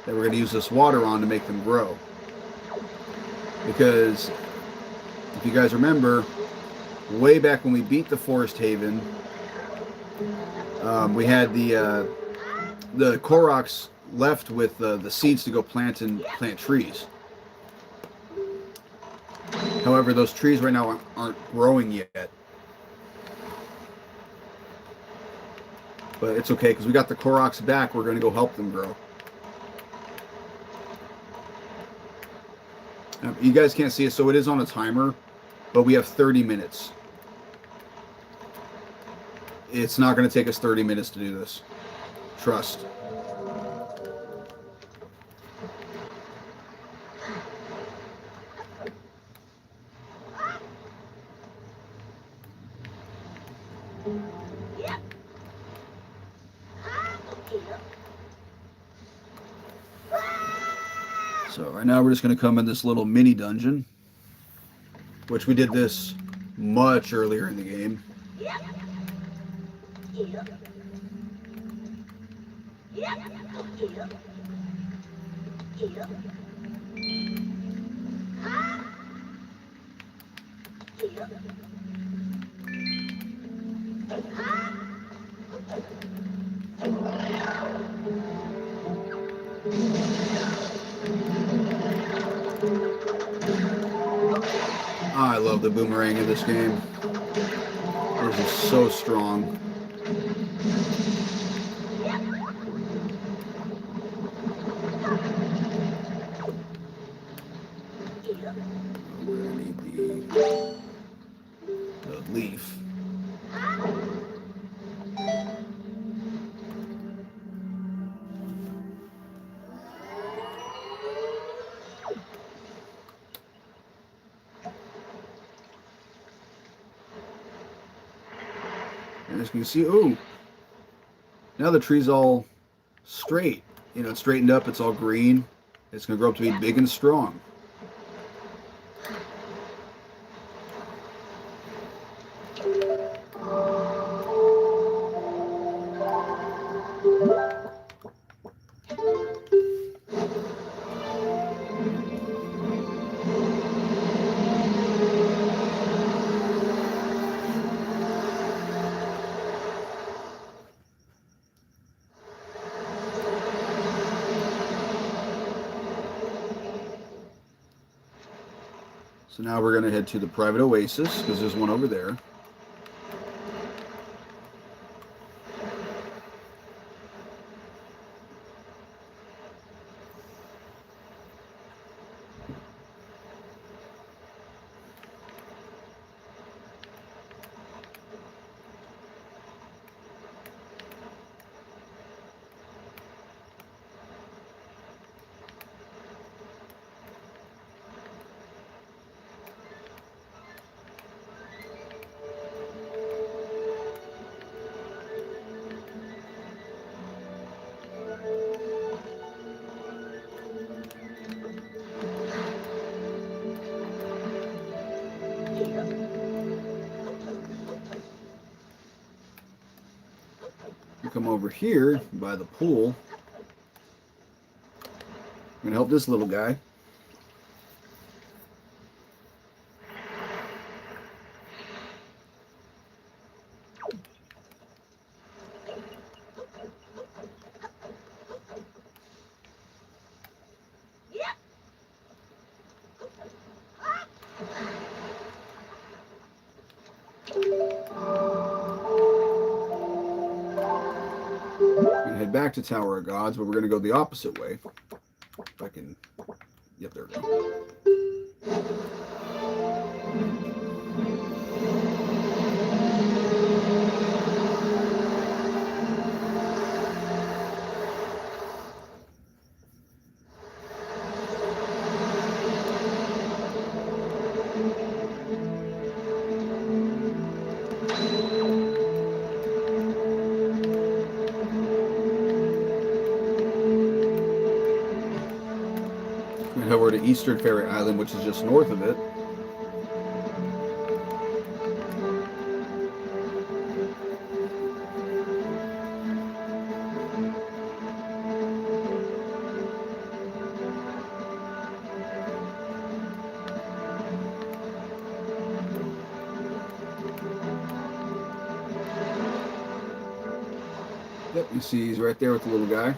that we're going to use this water on to make them grow. Because if you guys remember, way back when we beat the Forest Haven, we had the Koroks left with the seeds to go plant trees. However, those trees right now aren't growing yet. But it's okay, because we got the Koroks back. We're going to go help them grow. You guys can't see it, so it is on a timer, but we have 30 minutes. It's not going to take us 30 minutes to do this. Trust. So right now we're just going to come in this little mini dungeon, which we did this much earlier in the game. I love the boomerang in this game. This is so strong. We're gonna need the leaf. And as you can see, ooh, now the tree's all straight. You know, it's straightened up, it's all green. It's going to grow up to be big and strong. So now we're going to head to the private oasis because there's one over there. You come over here by the pool. I'm going to help this little guy. Head back to Tower of Gods, but we're going to go the opposite way. If I can. Yep, there we go. And over to Eastern Fairy Island, which is just north of it. Yep, you see he's right there with the little guy.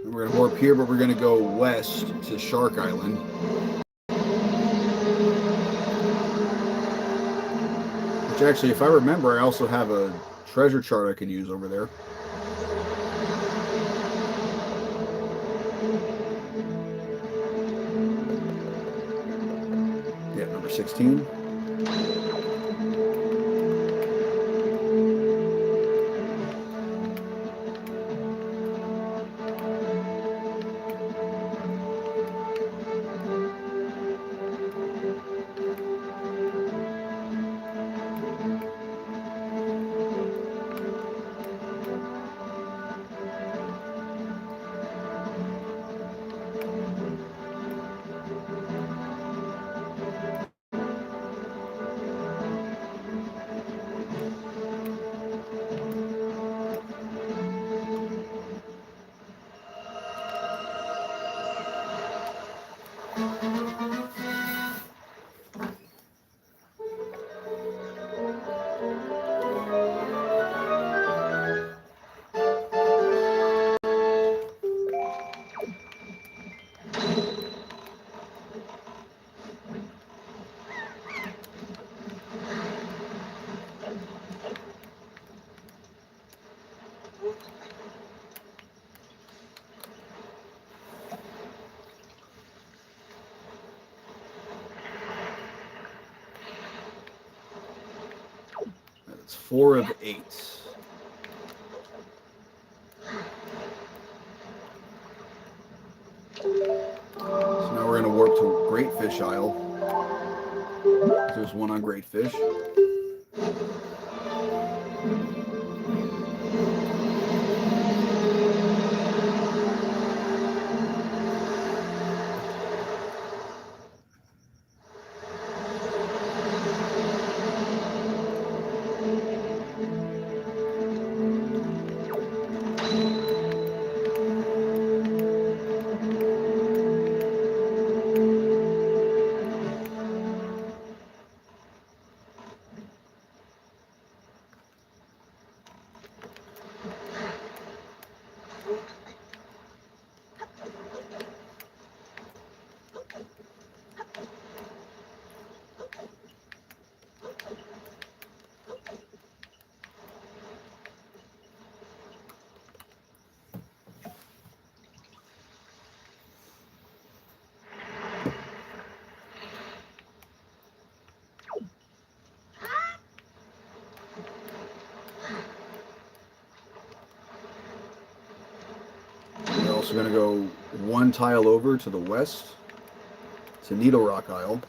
We're going to warp here, but we're going to go west to Shark Island. Which actually, if I remember, I also have a treasure chart I can use over there. Yeah, number 16. That's 4 of 8. So now we're going to warp to Great Fish Isle. There's one on Great Fish. So we're going to go one tile over to the west to Needle Rock Isle.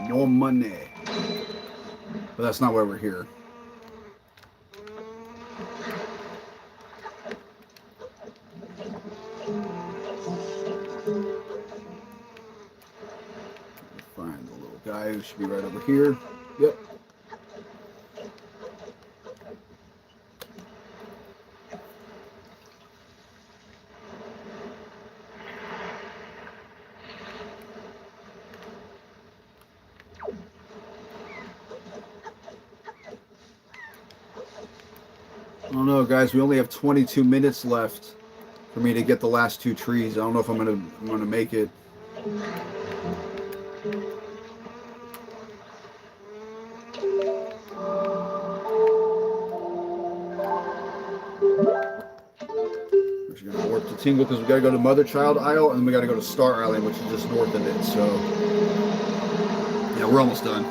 More money. But that's not why we're here. Find the little guy who should be right over here. Yep. I don't know, guys. We only have 22 minutes left for me to get the last two trees. I don't know if I'm gonna make it. We're just gonna warp to Tingle because we gotta go to Mother Child Isle and we gotta go to Star Island, which is just north of it. So yeah, we're almost done.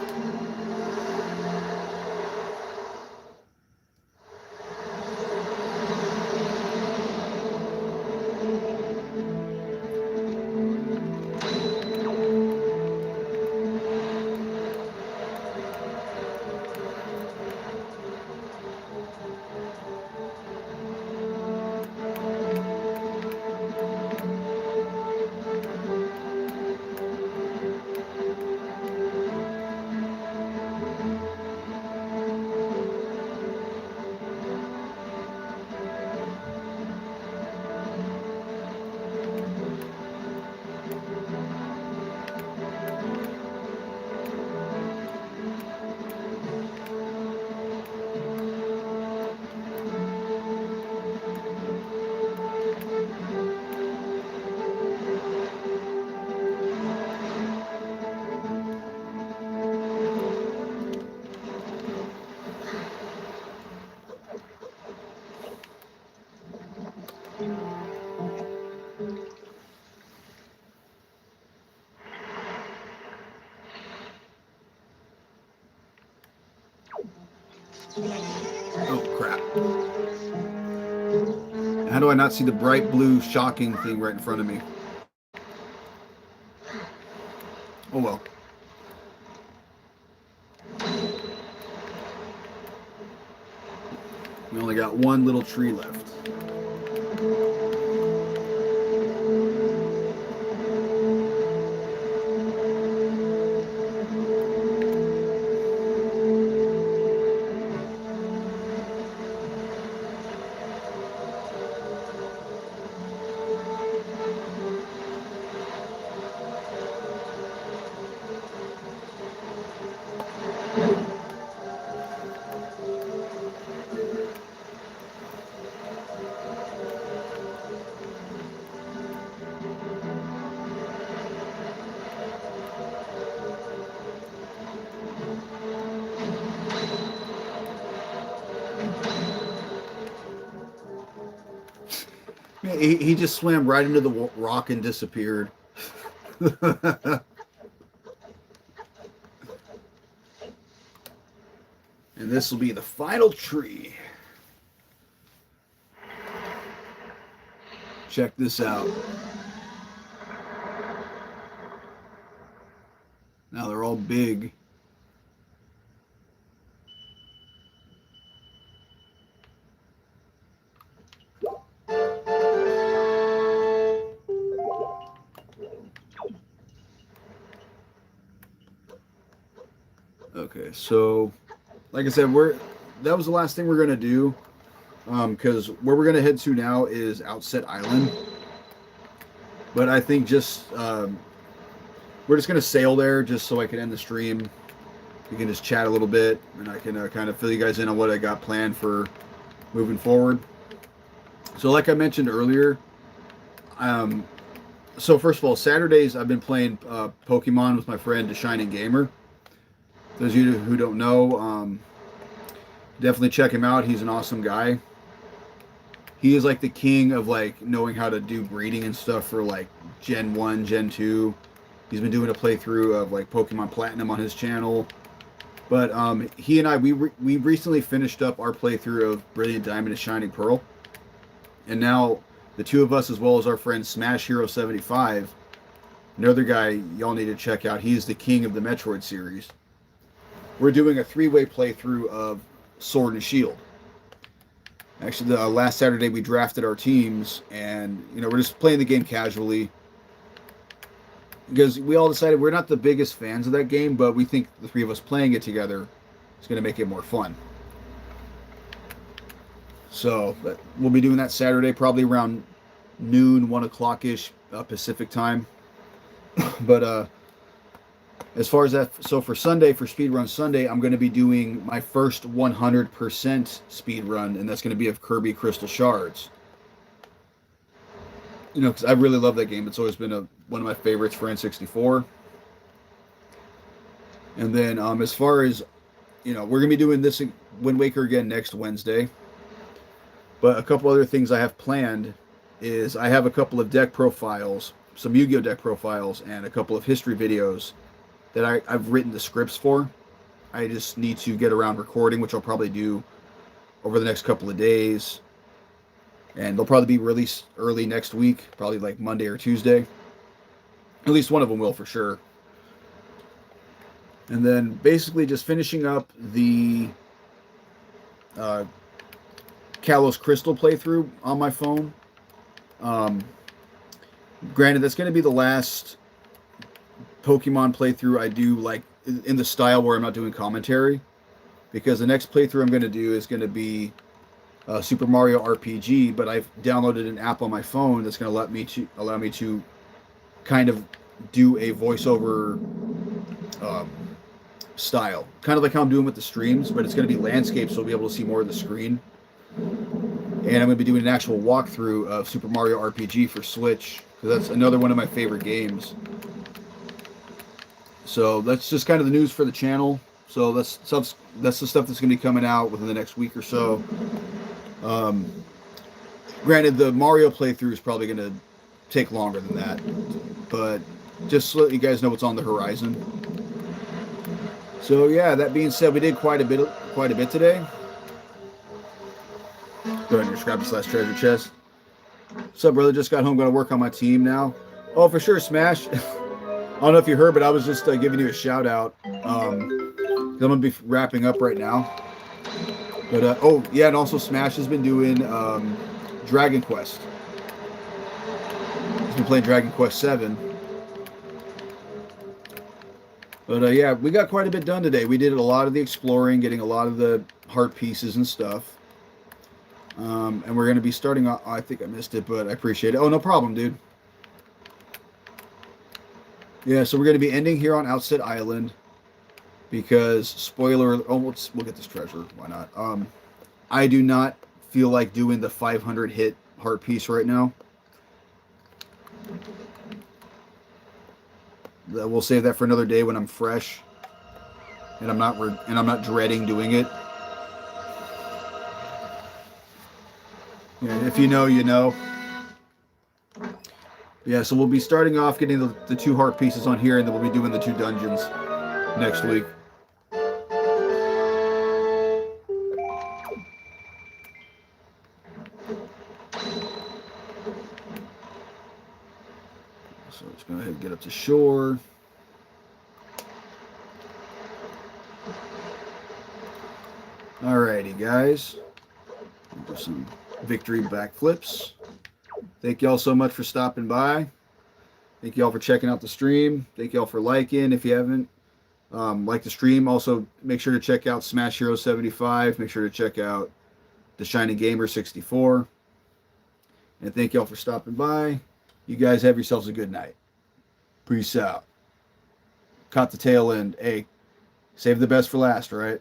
Oh, crap. How do I not see the bright blue shocking thing right in front of me? Oh, well. We only got one little tree left. He just swam right into the rock and disappeared. And this will be the final tree. Check this out. Now they're all big. Okay, so like I said, that was the last thing we're gonna do. Because where we're gonna head to now is Outset Island. But I think just we're just gonna sail there just so I can end the stream. We can just chat a little bit, and I can kind of fill you guys in on what I got planned for moving forward. So, like I mentioned earlier, so first of all, Saturdays I've been playing Pokemon with my friend The Shining Gamer. Those of you who don't know, definitely check him out. He's an awesome guy. He is like the king of like knowing how to do breeding and stuff for like Gen 1, Gen 2. He's been doing a playthrough of like Pokemon Platinum on his channel. But he and I, we recently finished up our playthrough of Brilliant Diamond and Shining Pearl. And now the two of us, as well as our friend Smash Hero 75, another guy y'all need to check out. He's the king of the Metroid series. We're doing a 3-way playthrough of Sword and Shield. Actually, the last Saturday we drafted our teams, and we're just playing the game casually because we all decided we're not the biggest fans of that game, but we think the three of us playing it together is going to make it more fun. So we'll be doing that Saturday, probably around noon, 1 o'clock ish Pacific time. But as far as that, so for Sunday, for Speedrun Sunday, I'm going to be doing my first 100% speed run, and that's going to be of Kirby Crystal Shards. Because I really love that game. It's always been one of my favorites for N64. And then as far as, we're going to be doing this Wind Waker again next Wednesday. But a couple other things I have planned is I have a couple of deck profiles, some Yu-Gi-Oh! Deck profiles, and a couple of history videos that I've written the scripts for. I just need to get around recording, which I'll probably do over the next couple of days. And they'll probably be released early next week, probably like Monday or Tuesday. At least one of them will for sure. And then basically just finishing up the Kalos Crystal playthrough on my phone. Granted, that's going to be the last Pokemon playthrough I do like in the style where I'm not doing commentary, because the next playthrough I'm going to do is going to be Super Mario RPG, but I've downloaded an app on my phone that's going to allow me to kind of do a voiceover style, kind of like how I'm doing with the streams, but it's going to be landscape, so I'll be able to see more of the screen. And I'm going to be doing an actual walkthrough of Super Mario RPG for Switch, because that's another one of my favorite games. So that's just kind of the news for the channel. So that's the stuff that's going to be coming out within the next week or so. Granted, the Mario playthrough is probably going to take longer than that, but just so that you guys know what's on the horizon. So yeah, that being said, we did quite a bit today. Go ahead and subscribe to /treasure chest. What's up, brother? Just got home, going to work on my team now. Oh, for sure, Smash. I don't know if you heard, but I was just giving you a shout out. I'm gonna be wrapping up right now. But oh yeah, and also Smash has been doing Dragon Quest. He's been playing Dragon Quest 7. But yeah, we got quite a bit done today. We did a lot of the exploring, getting a lot of the heart pieces and stuff. And we're going to be starting off. I think I missed it, but I appreciate it. Oh, no problem, dude. Yeah, so we're going to be ending here on Outset Island because, spoiler, we'll get this treasure. Why not? I do not feel like doing the 500 hit heart piece right now. We'll save that for another day when I'm fresh and I'm not dreading doing it. Yeah, if you know, you know. Yeah, so we'll be starting off getting the 2 heart pieces on here, and then we'll be doing the 2 dungeons next week. So let's go ahead and get up to shore. Alrighty, guys. Do some victory backflips. Thank y'all so much for stopping by. Thank y'all for checking out the stream. Thank y'all for liking if you haven't. Like the stream. Also, make sure to check out Smash Hero 75. Make sure to check out The Shining Gamer 64. And thank y'all for stopping by. You guys have yourselves a good night. Peace out. Caught the tail end. Hey, save the best for last, right?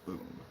Boom.